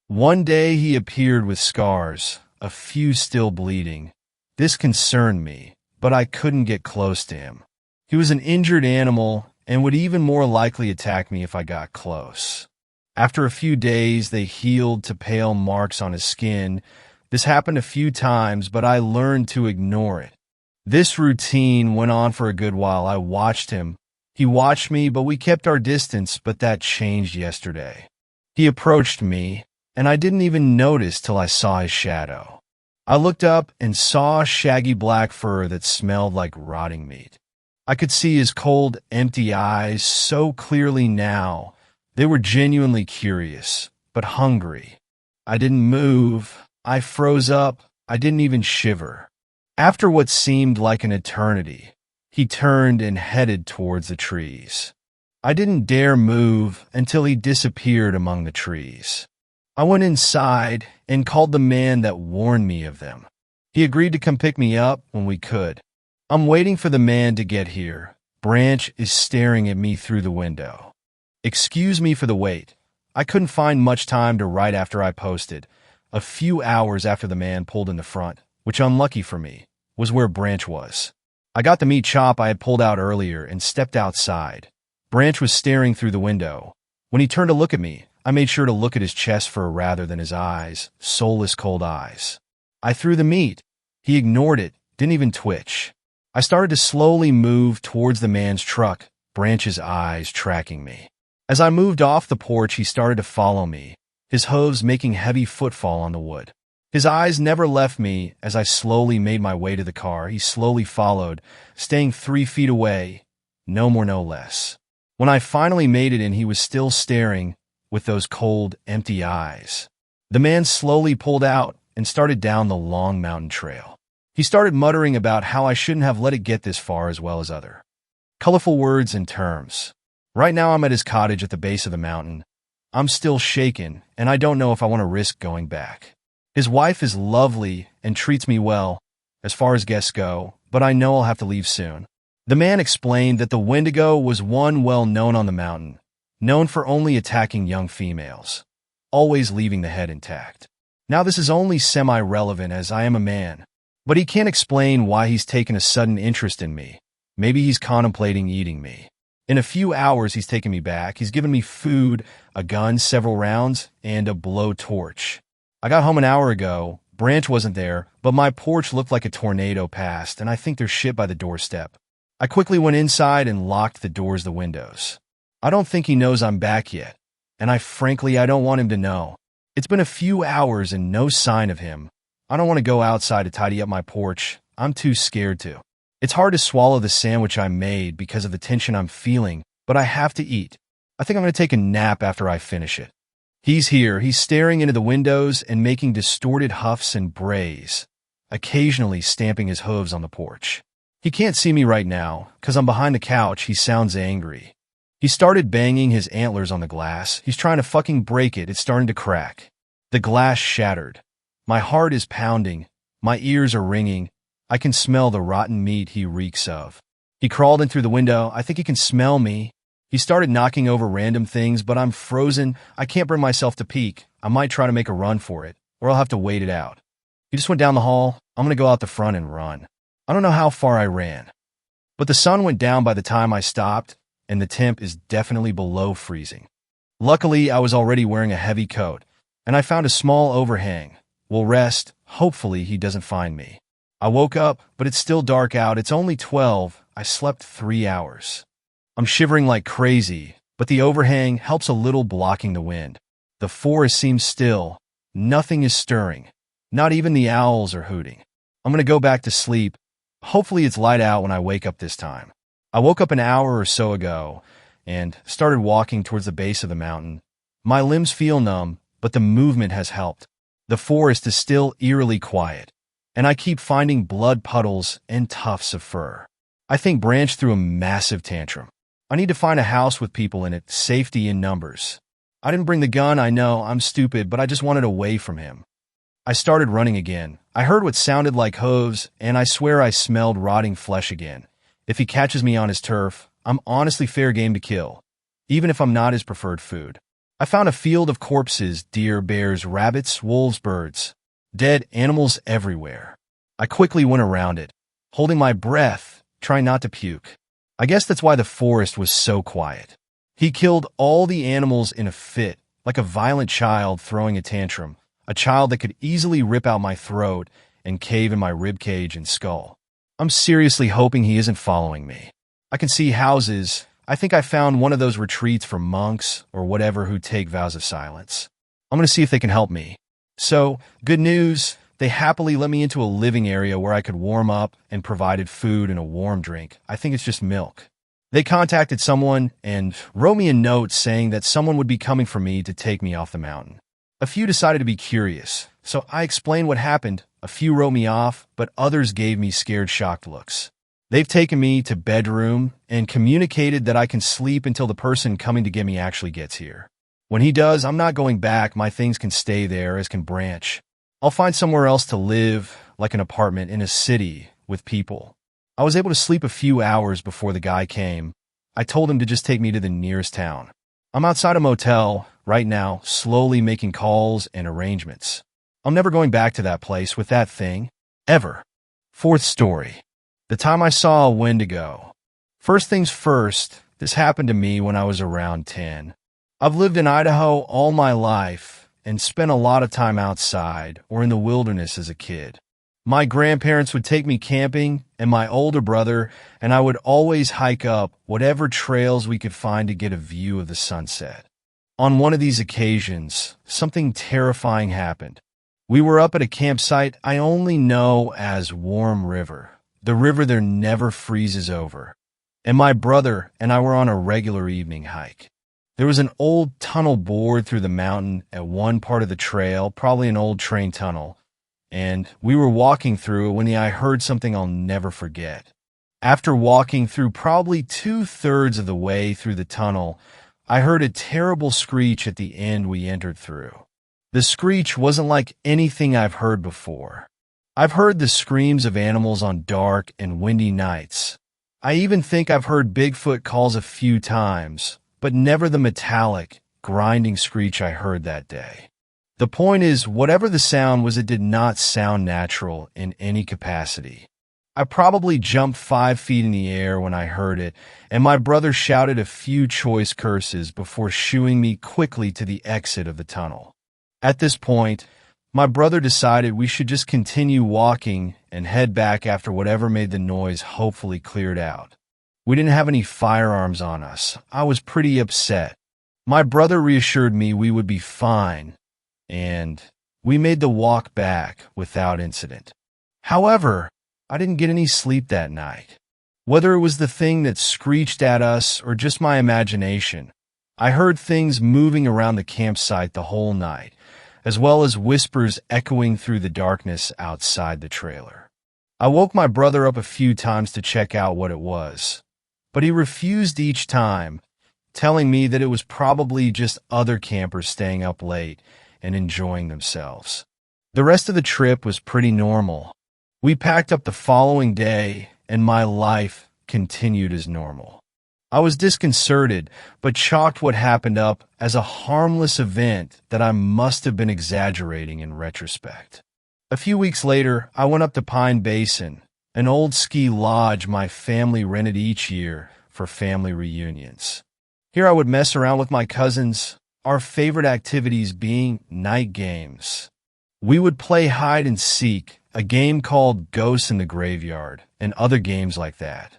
One day he appeared with scars, a few still bleeding. This concerned me, but I couldn't get close to him. He was an injured animal and would even more likely attack me if I got close. After a few days, they healed to pale marks on his skin. This happened a few times, but I learned to ignore it. This routine went on for a good while. I watched him. He watched me, but we kept our distance, but that changed yesterday. He approached me, and I didn't even notice till I saw his shadow. I looked up and saw shaggy black fur that smelled like rotting meat. I could see his cold, empty eyes so clearly now. They were genuinely curious, but hungry. I didn't move. I froze up. I didn't even shiver. After what seemed like an eternity, he turned and headed towards the trees. I didn't dare move until he disappeared among the trees. I went inside and called the man that warned me of them. He agreed to come pick me up when we could. I'm waiting for the man to get here. Branch is staring at me through the window. Excuse me for the wait. I couldn't find much time to write after I posted. A few hours after the man pulled in the front, which, unlucky for me, was where Branch was. I got the meat chop I had pulled out earlier and stepped outside. Branch was staring through the window. When he turned to look at me, I made sure to look at his chest fur rather than his eyes, soulless cold eyes. I threw the meat. He ignored it, didn't even twitch. I started to slowly move towards the man's truck, Branch's eyes tracking me. As I moved off the porch, he started to follow me, his hooves making heavy footfall on the wood. His eyes never left me. As I slowly made my way to the car, he slowly followed, staying 3 feet away, no more no less. When I finally made it in, he was still staring with those cold, empty eyes. The man slowly pulled out and started down the long mountain trail. He started muttering about how I shouldn't have let it get this far, as well as other colorful words and terms. Right now I'm at his cottage at the base of the mountain. I'm still shaken, and I don't know if I want to risk going back. His wife is lovely and treats me well, as far as guests go, but I know I'll have to leave soon. The man explained that the Wendigo was one well known on the mountain, known for only attacking young females, always leaving the head intact. Now this is only semi-relevant as I am a man, but he can't explain why he's taken a sudden interest in me. Maybe he's contemplating eating me. In a few hours, he's taken me back. He's given me food, a gun, several rounds, and a blowtorch. I got home an hour ago. Branch wasn't there, but my porch looked like a tornado passed, and I think there's shit by the doorstep. I quickly went inside and locked the doors, the windows. I don't think he knows I'm back yet, and I don't want him to know. It's been a few hours and no sign of him. I don't want to go outside to tidy up my porch. I'm too scared to. It's hard to swallow the sandwich I made because of the tension I'm feeling, but I have to eat. I think I'm going to take a nap after I finish it. He's here. He's staring into the windows and making distorted huffs and brays, occasionally stamping his hooves on the porch. He can't see me right now because I'm behind the couch. He sounds angry. He started banging his antlers on the glass. He's trying to fucking break it. It's starting to crack. The glass shattered. My heart is pounding. My ears are ringing. I can smell the rotten meat he reeks of. He crawled in through the window. I think he can smell me. He started knocking over random things, but I'm frozen. I can't bring myself to peek. I might try to make a run for it, or I'll have to wait it out. He just went down the hall. I'm going to go out the front and run. I don't know how far I ran, but the sun went down by the time I stopped, and the temp is definitely below freezing. Luckily, I was already wearing a heavy coat, and I found a small overhang. We'll rest. Hopefully, he doesn't find me. I woke up, but it's still dark out. It's only 12. I slept 3 hours. I'm shivering like crazy, but the overhang helps a little, blocking the wind. The forest seems still. Nothing is stirring. Not even the owls are hooting. I'm going to go back to sleep. Hopefully it's light out when I wake up this time. I woke up an hour or so ago and started walking towards the base of the mountain. My limbs feel numb, but the movement has helped. The forest is still eerily quiet, and I keep finding blood puddles and tufts of fur. I think Branch threw a massive tantrum. I need to find a house with people in it, safety in numbers. I didn't bring the gun, I know, I'm stupid, but I just wanted away from him. I started running again. I heard what sounded like hooves, and I swear I smelled rotting flesh again. If he catches me on his turf, I'm honestly fair game to kill, even if I'm not his preferred food. I found a field of corpses, deer, bears, rabbits, wolves, birds. Dead animals everywhere. I quickly went around it, holding my breath, trying not to puke. I guess that's why the forest was so quiet. He killed all the animals in a fit, like a violent child throwing a tantrum, a child that could easily rip out my throat and cave in my ribcage and skull. I'm seriously hoping he isn't following me. I can see houses. I think I found one of those retreats for monks or whatever who take vows of silence. I'm going to see if they can help me. So, good news, they happily let me into a living area where I could warm up and provided food and a warm drink. I think it's just milk. They contacted someone and wrote me a note saying that someone would be coming for me to take me off the mountain. A few decided to be curious, so I explained what happened. A few wrote me off, but others gave me scared, shocked looks. They've taken me to bedroom and communicated that I can sleep until the person coming to get me actually gets here. When he does, I'm not going back. My things can stay there, as can Branch. I'll find somewhere else to live, like an apartment in a city with people. I was able to sleep a few hours before the guy came. I told him to just take me to the nearest town. I'm outside a motel right now, slowly making calls and arrangements. I'm never going back to that place with that thing, ever. Fourth story. The time I saw a Wendigo. First things first, this happened to me when I was around 10. I've lived in Idaho all my life and spent a lot of time outside or in the wilderness as a kid. My grandparents would take me camping, and my older brother and I would always hike up whatever trails we could find to get a view of the sunset. On one of these occasions, something terrifying happened. We were up at a campsite I only know as Warm River, the river there never freezes over, and my brother and I were on a regular evening hike. There was an old tunnel bored through the mountain at one part of the trail, probably an old train tunnel, and we were walking through it when I heard something I'll never forget. After walking through probably 2/3 of the way through the tunnel, I heard a terrible screech at the end we entered through. The screech wasn't like anything I've heard before. I've heard the screams of animals on dark and windy nights. I even think I've heard Bigfoot calls a few times, but never the metallic, grinding screech I heard that day. The point is, whatever the sound was, it did not sound natural in any capacity. I probably jumped 5 feet in the air when I heard it, and my brother shouted a few choice curses before shooing me quickly to the exit of the tunnel. At this point, my brother decided we should just continue walking and head back after whatever made the noise hopefully cleared out. We didn't have any firearms on us. I was pretty upset. My brother reassured me we would be fine, and we made the walk back without incident. However, I didn't get any sleep that night. Whether it was the thing that screeched at us or just my imagination, I heard things moving around the campsite the whole night, as well as whispers echoing through the darkness outside the trailer. I woke my brother up a few times to check out what it was, but he refused each time, telling me that it was probably just other campers staying up late and enjoying themselves. The rest of the trip was pretty normal. We packed up the following day, and my life continued as normal. I was disconcerted, but chalked what happened up as a harmless event that I must have been exaggerating in retrospect. A few weeks later, I went up to Pine Basin, an old ski lodge my family rented each year for family reunions. Here I would mess around with my cousins, our favorite activities being night games. We would play hide and seek, a game called Ghosts in the Graveyard, and other games like that.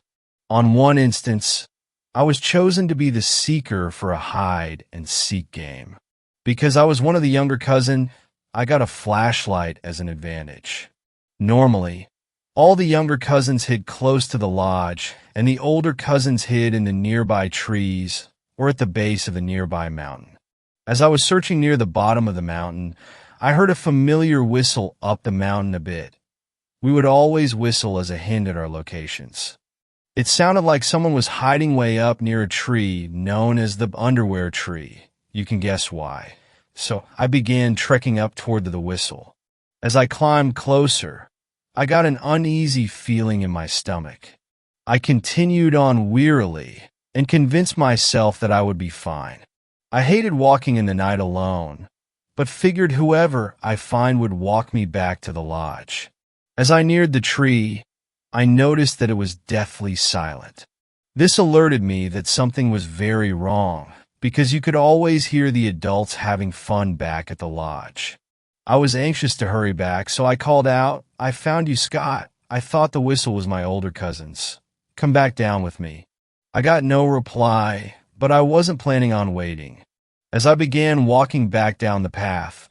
On one instance, I was chosen to be the seeker for a hide and seek game. Because I was one of the younger cousins, I got a flashlight as an advantage. Normally, all the younger cousins hid close to the lodge, and the older cousins hid in the nearby trees or at the base of the nearby mountain. As I was searching near the bottom of the mountain, I heard a familiar whistle up the mountain a bit. We would always whistle as a hint at our locations. It sounded like someone was hiding way up near a tree known as the underwear tree. You can guess why. So I began trekking up toward the whistle. As I climbed closer, I got an uneasy feeling in my stomach. I continued on wearily and convinced myself that I would be fine. I hated walking in the night alone, but figured whoever I find would walk me back to the lodge. As I neared the tree, I noticed that it was deathly silent. This alerted me that something was very wrong, because you could always hear the adults having fun back at the lodge. I was anxious to hurry back, so I called out, "I found you, Scott." I thought the whistle was my older cousin's. "Come back down with me." I got no reply, but I wasn't planning on waiting. As I began walking back down the path,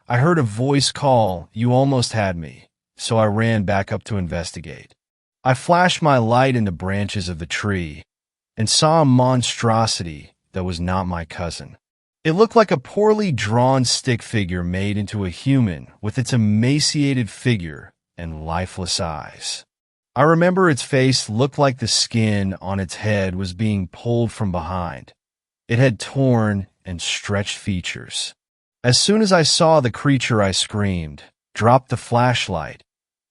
I heard a voice call, "You almost had me," so I ran back up to investigate. I flashed my light in the branches of the tree and saw a monstrosity that was not my cousin. It looked like a poorly drawn stick figure made into a human with its emaciated figure and lifeless eyes. I remember its face looked like the skin on its head was being pulled from behind. It had torn and stretched features. As soon as I saw the creature, I screamed, dropped the flashlight,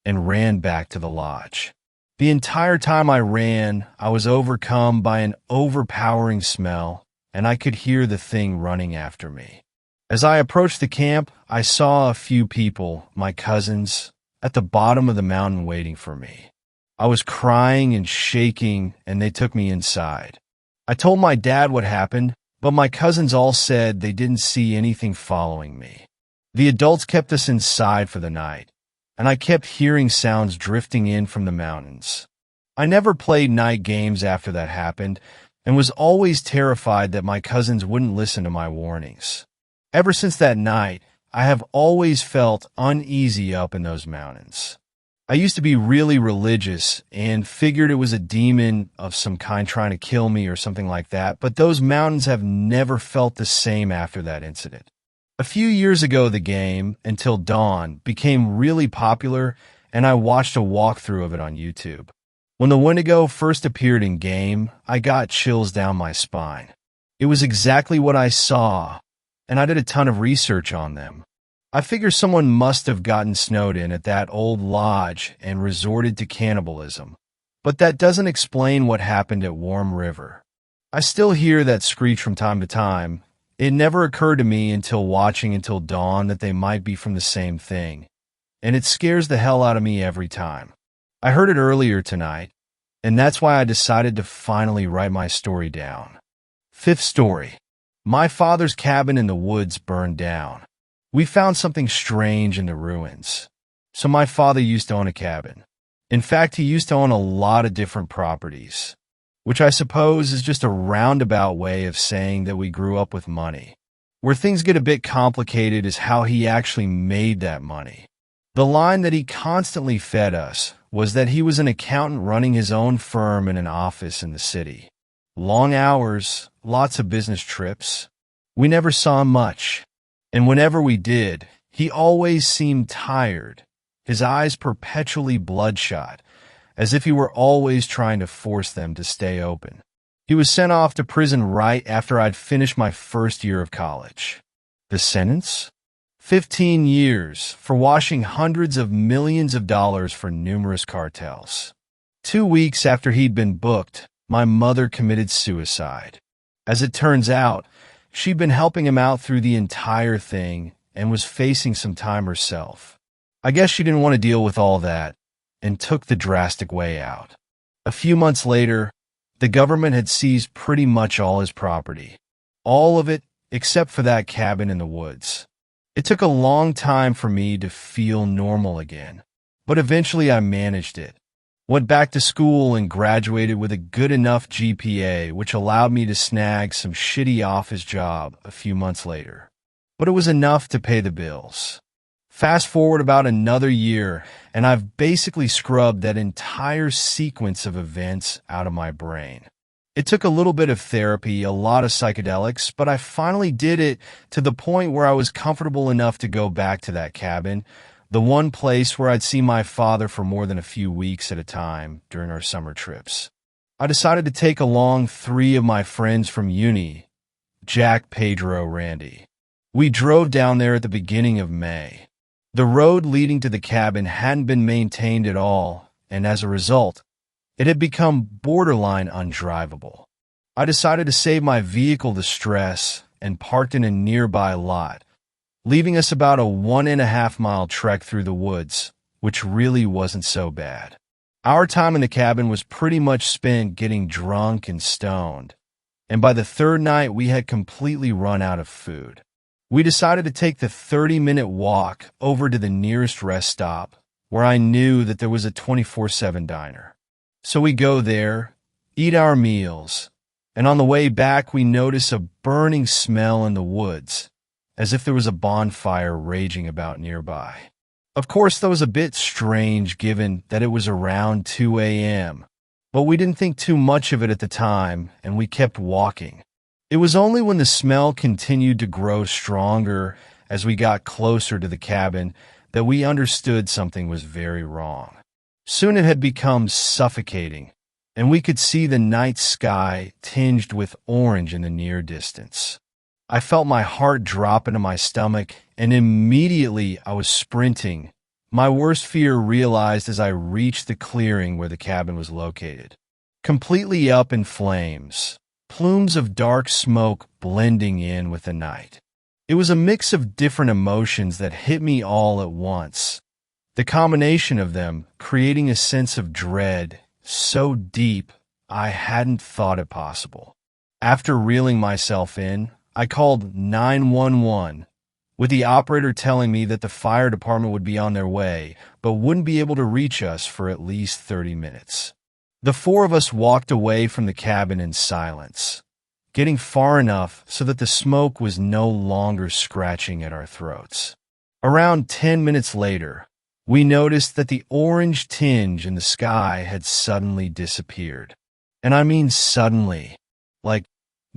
and ran back to the lodge. The entire time I ran, I was overcome by an overpowering smell, and I could hear the thing running after me. As I approached the camp, I saw a few people, my cousins, at the bottom of the mountain waiting for me. I was crying and shaking, and they took me inside. I told my dad what happened, but my cousins all said they didn't see anything following me. The adults kept us inside for the night, and I kept hearing sounds drifting in from the mountains. I never played night games after that happened, and was always terrified that my cousins wouldn't listen to my warnings. Ever since that night, I have always felt uneasy up in those mountains. I used to be really religious and figured it was a demon of some kind trying to kill me or something like that, but those mountains have never felt the same after that incident. A few years ago, the game, Until Dawn, became really popular, and I watched a walkthrough of it on YouTube. When the Wendigo first appeared in game, I got chills down my spine. It was exactly what I saw, and I did a ton of research on them. I figure someone must have gotten snowed in at that old lodge and resorted to cannibalism, but that doesn't explain what happened at Warm River. I still hear that screech from time to time. It never occurred to me until watching Until Dawn that they might be from the same thing, and it scares the hell out of me every time. I heard it earlier tonight, and that's why I decided to finally write my story down. Fifth story. My father's cabin in the woods burned down. We found something strange in the ruins. So my father used to own a cabin. In fact, he used to own a lot of different properties, which I suppose is just a roundabout way of saying that we grew up with money. Where things get a bit complicated is how he actually made that money. The line that he constantly fed us was that he was an accountant running his own firm in an office in the city. Long hours, lots of business trips. We never saw him much. And whenever we did, he always seemed tired, his eyes perpetually bloodshot, as if he were always trying to force them to stay open. He was sent off to prison right after I'd finished my first year of college. The sentence? 15 years for washing hundreds of millions of dollars for numerous cartels. 2 weeks after he'd been booked, my mother committed suicide. As it turns out, she'd been helping him out through the entire thing and was facing some time herself. I guess she didn't want to deal with all that and took the drastic way out. A few months later, the government had seized pretty much all his property. All of it except for that cabin in the woods. It took a long time for me to feel normal again, but eventually I managed it. Went back to school and graduated with a good enough GPA, which allowed me to snag some shitty office job a few months later. But it was enough to pay the bills. Fast forward about another year, and I've basically scrubbed that entire sequence of events out of my brain. It took a little bit of therapy, a lot of psychedelics, but I finally did it to the point where I was comfortable enough to go back to that cabin, the one place where I'd see my father for more than a few weeks at a time during our summer trips. I decided to take along 3 of my friends from uni, Jack, Pedro, Randy. We drove down there at the beginning of May. The road leading to the cabin hadn't been maintained at all, and as a result, it had become borderline undrivable. I decided to save my vehicle the stress and parked in a nearby lot, leaving us about a 1.5-mile trek through the woods, which really wasn't so bad. Our time in the cabin was pretty much spent getting drunk and stoned, and by the 3rd night we had completely run out of food. We decided to take the 30-minute walk over to the nearest rest stop, where I knew that there was a 24/7 diner. So we go there, eat our meals, and on the way back we notice a burning smell in the woods, as if there was a bonfire raging about nearby. Of course, that was a bit strange given that it was around 2 a.m., but we didn't think too much of it at the time, and we kept walking. It was only when the smell continued to grow stronger as we got closer to the cabin that we understood something was very wrong. Soon it had become suffocating, and we could see the night sky tinged with orange in the near distance. I felt my heart drop into my stomach, and immediately I was sprinting. My worst fear realized as I reached the clearing where the cabin was located. Completely up in flames, plumes of dark smoke blending in with the night. It was a mix of different emotions that hit me all at once. The combination of them creating a sense of dread so deep I hadn't thought it possible. After reeling myself in, I called 911, with the operator telling me that the fire department would be on their way, but wouldn't be able to reach us for at least 30 minutes. The four of us walked away from the cabin in silence, getting far enough so that the smoke was no longer scratching at our throats. Around 10 minutes later, we noticed that the orange tinge in the sky had suddenly disappeared. And I mean suddenly, like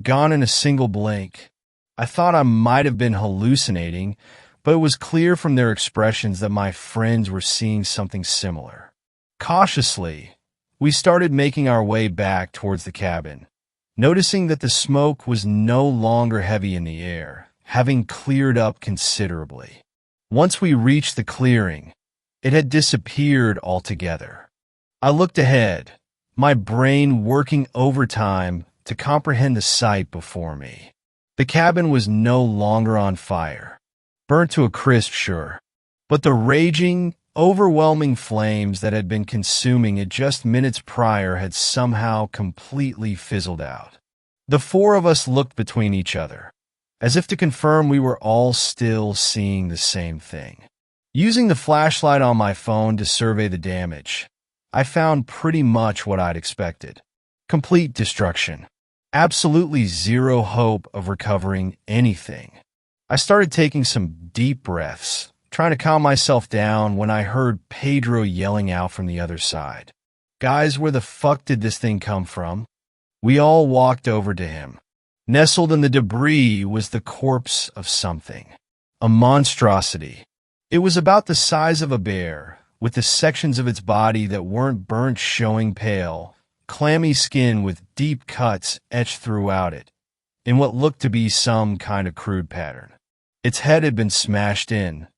gone in a single blink. I thought I might have been hallucinating, but it was clear from their expressions that my friends were seeing something similar. Cautiously, we started making our way back towards the cabin, noticing that the smoke was no longer heavy in the air, having cleared up considerably. Once we reached the clearing, it had disappeared altogether. I looked ahead, my brain working overtime to comprehend the sight before me. The cabin was no longer on fire, burnt to a crisp, sure, but the raging, overwhelming flames that had been consuming it just minutes prior had somehow completely fizzled out. The four of us looked between each other, as if to confirm we were all still seeing the same thing. Using the flashlight on my phone to survey the damage, I found pretty much what I'd expected. Complete destruction. Absolutely zero hope of recovering anything. I started taking some deep breaths, trying to calm myself down when I heard Pedro yelling out from the other side. "Guys, where the fuck did this thing come from?" We all walked over to him. Nestled in the debris was the corpse of something. A monstrosity. It was about the size of a bear, with the sections of its body that weren't burnt showing pale, clammy skin with deep cuts etched throughout it, in what looked to be some kind of crude pattern. Its head had been smashed in,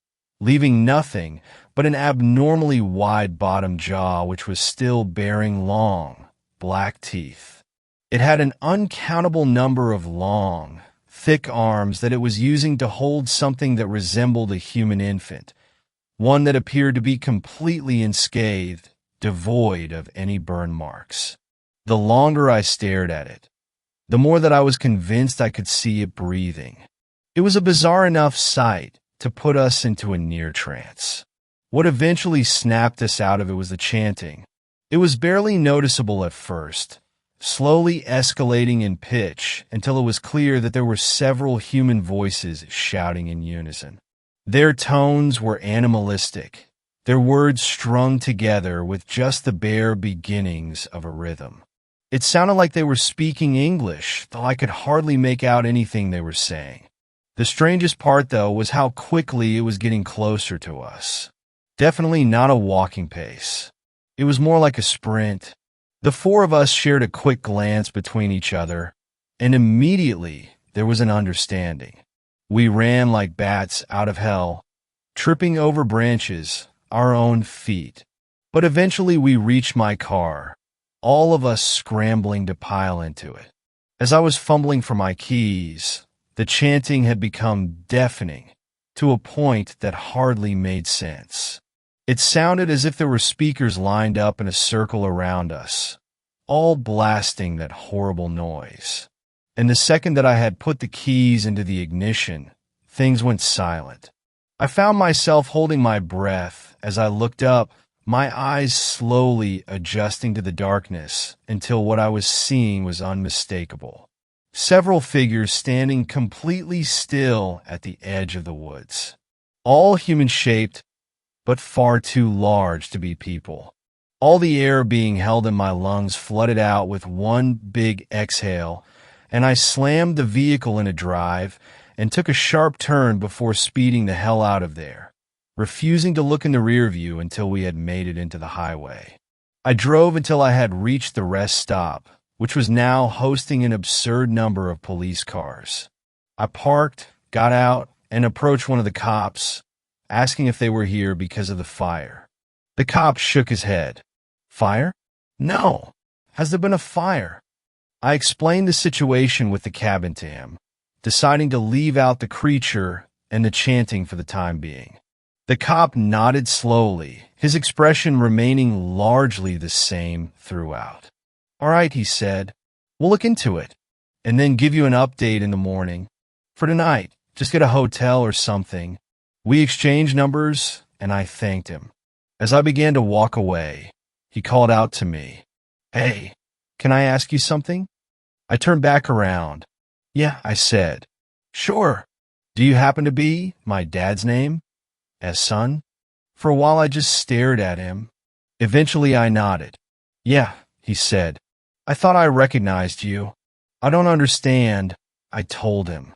leaving nothing but an abnormally wide bottom jaw which was still bearing long, black teeth. It had an uncountable number of long, thick arms that it was using to hold something that resembled a human infant, one that appeared to be completely unscathed, devoid of any burn marks. The longer I stared at it, the more that I was convinced I could see it breathing. It was a bizarre enough sight to put us into a near trance. What eventually snapped us out of it was the chanting. It was barely noticeable at first, slowly escalating in pitch until it was clear that there were several human voices shouting in unison. Their tones were animalistic, their words strung together with just the bare beginnings of a rhythm. It sounded like they were speaking English, though I could hardly make out anything they were saying. The strangest part, though, was how quickly it was getting closer to us. Definitely not a walking pace. It was more like a sprint. The four of us shared a quick glance between each other, and immediately there was an understanding. We ran like bats out of hell, tripping over branches, our own feet. But eventually we reached my car, all of us scrambling to pile into it. As I was fumbling for my keys, the chanting had become deafening to a point that hardly made sense. It sounded as if there were speakers lined up in a circle around us, all blasting that horrible noise. And the second that I had put the keys into the ignition, things went silent. I found myself holding my breath as I looked up, my eyes slowly adjusting to the darkness until what I was seeing was unmistakable. Several figures standing completely still at the edge of the woods. All human-shaped, but far too large to be people. All the air being held in my lungs flooded out with one big exhale, and I slammed the vehicle in a drive and took a sharp turn before speeding the hell out of there, refusing to look in the rear view until we had made it into the highway. I drove until I had reached the rest stop, which was now hosting an absurd number of police cars. I parked, got out, and approached one of the cops, asking if they were here because of the fire. The cop shook his head. "Fire? No. Has there been a fire?" I explained the situation with the cabin to him, deciding to leave out the creature and the chanting for the time being. The cop nodded slowly, his expression remaining largely the same throughout. "All right," he said. "We'll look into it. and then give you an update in the morning. For tonight, just get a hotel or something." We exchanged numbers, and I thanked him. As I began to walk away, he called out to me, "Hey, can I ask you something?" I turned back around. "Yeah," I said. "Sure. Do you happen to be my dad's name as son?" For a while I just stared at him. Eventually I nodded. "Yeah," he said. "I thought I recognized you." "I don't understand," I told him.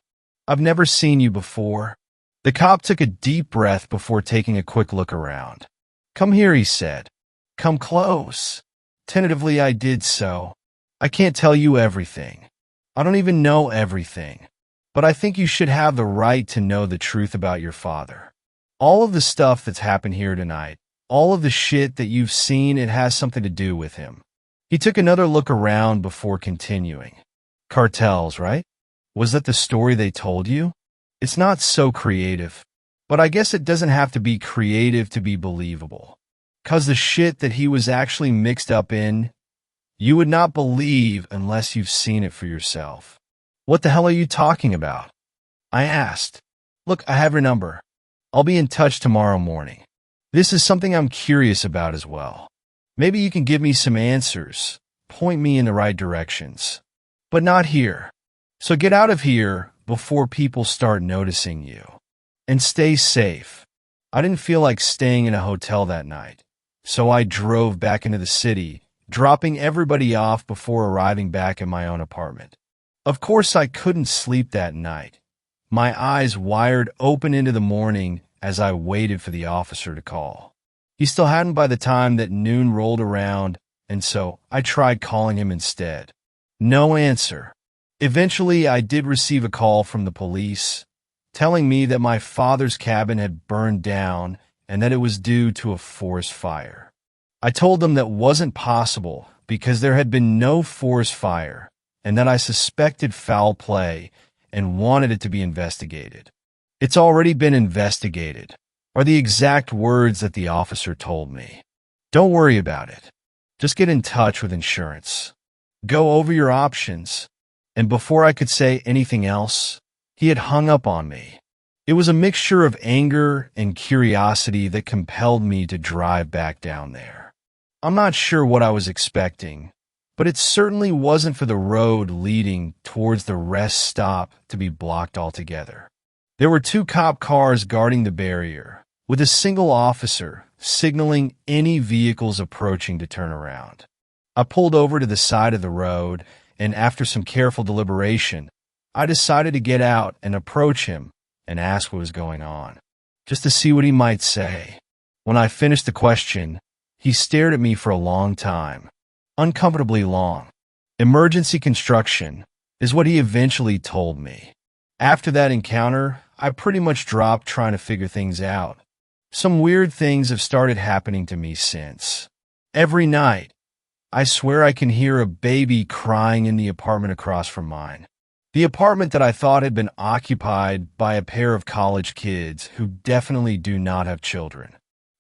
"I've never seen you before." The cop took a deep breath before taking a quick look around. "Come here," he said. "Come close." Tentatively I did so. "I can't tell you everything. I don't even know everything. But I think you should have the right to know the truth about your father. All of the stuff that's happened here tonight, all of the shit that you've seen, it has something to do with him." He took another look around before continuing. "Cartels, right? Was that the story they told you? It's not so creative. But I guess it doesn't have to be creative to be believable. 'Cause the shit that he was actually mixed up in, you would not believe unless you've seen it for yourself." "What the hell are you talking about?" I asked. "Look, I have your number. I'll be in touch tomorrow morning. This is something I'm curious about as well. Maybe you can give me some answers, point me in the right directions. But not here. So get out of here before people start noticing you. And stay safe." I didn't feel like staying in a hotel that night, so I drove back into the city, dropping everybody off before arriving back at my own apartment. Of course, I couldn't sleep that night. My eyes wired open into the morning as I waited for the officer to call. He still hadn't by the time that noon rolled around, and so I tried calling him instead. No answer. Eventually, I did receive a call from the police, telling me that my father's cabin had burned down and that it was due to a forest fire. I told them that wasn't possible because there had been no forest fire and that I suspected foul play and wanted it to be investigated. "It's already been investigated," are the exact words that the officer told me. "Don't worry about it. Just get in touch with insurance. Go over your options." And before I could say anything else, he had hung up on me. It was a mixture of anger and curiosity that compelled me to drive back down there. I'm not sure what I was expecting, but it certainly wasn't for the road leading towards the rest stop to be blocked altogether. There were 2 cop cars guarding the barrier, with a single officer signaling any vehicles approaching to turn around. I pulled over to the side of the road, and after some careful deliberation, I decided to get out and approach him and ask what was going on, just to see what he might say. When I finished the question, he stared at me for a long time, uncomfortably long. "Emergency construction," is what he eventually told me. After that encounter, I pretty much dropped trying to figure things out. Some weird things have started happening to me since. Every night, I swear I can hear a baby crying in the apartment across from mine. The apartment that I thought had been occupied by a pair of college kids who definitely do not have children.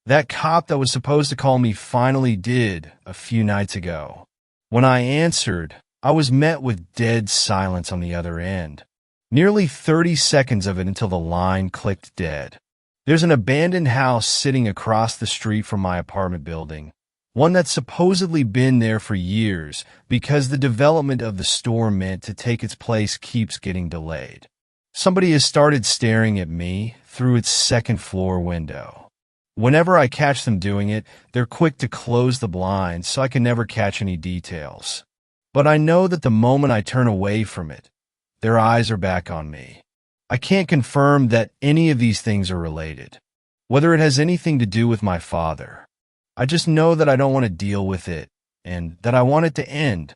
That cop that was supposed to call me finally did a few nights ago. When I answered, I was met with dead silence on the other end. Nearly 30 seconds of it until the line clicked dead. There's an abandoned house sitting across the street from my apartment building, one that's supposedly been there for years because the development of the store meant to take its place keeps getting delayed. Somebody has started staring at me through its second-floor window. Whenever I catch them doing it, they're quick to close the blinds so I can never catch any details. But I know that the moment I turn away from it, their eyes are back on me. I can't confirm that any of these things are related, whether it has anything to do with my father. I just know that I don't want to deal with it, and that I want it to end.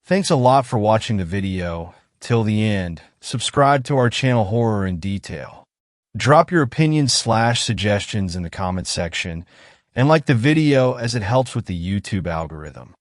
Thanks a lot for watching the video till the end. Subscribe to our channel Horror in Detail. Drop your opinions/suggestions in the comment section, and like the video as it helps with the YouTube algorithm.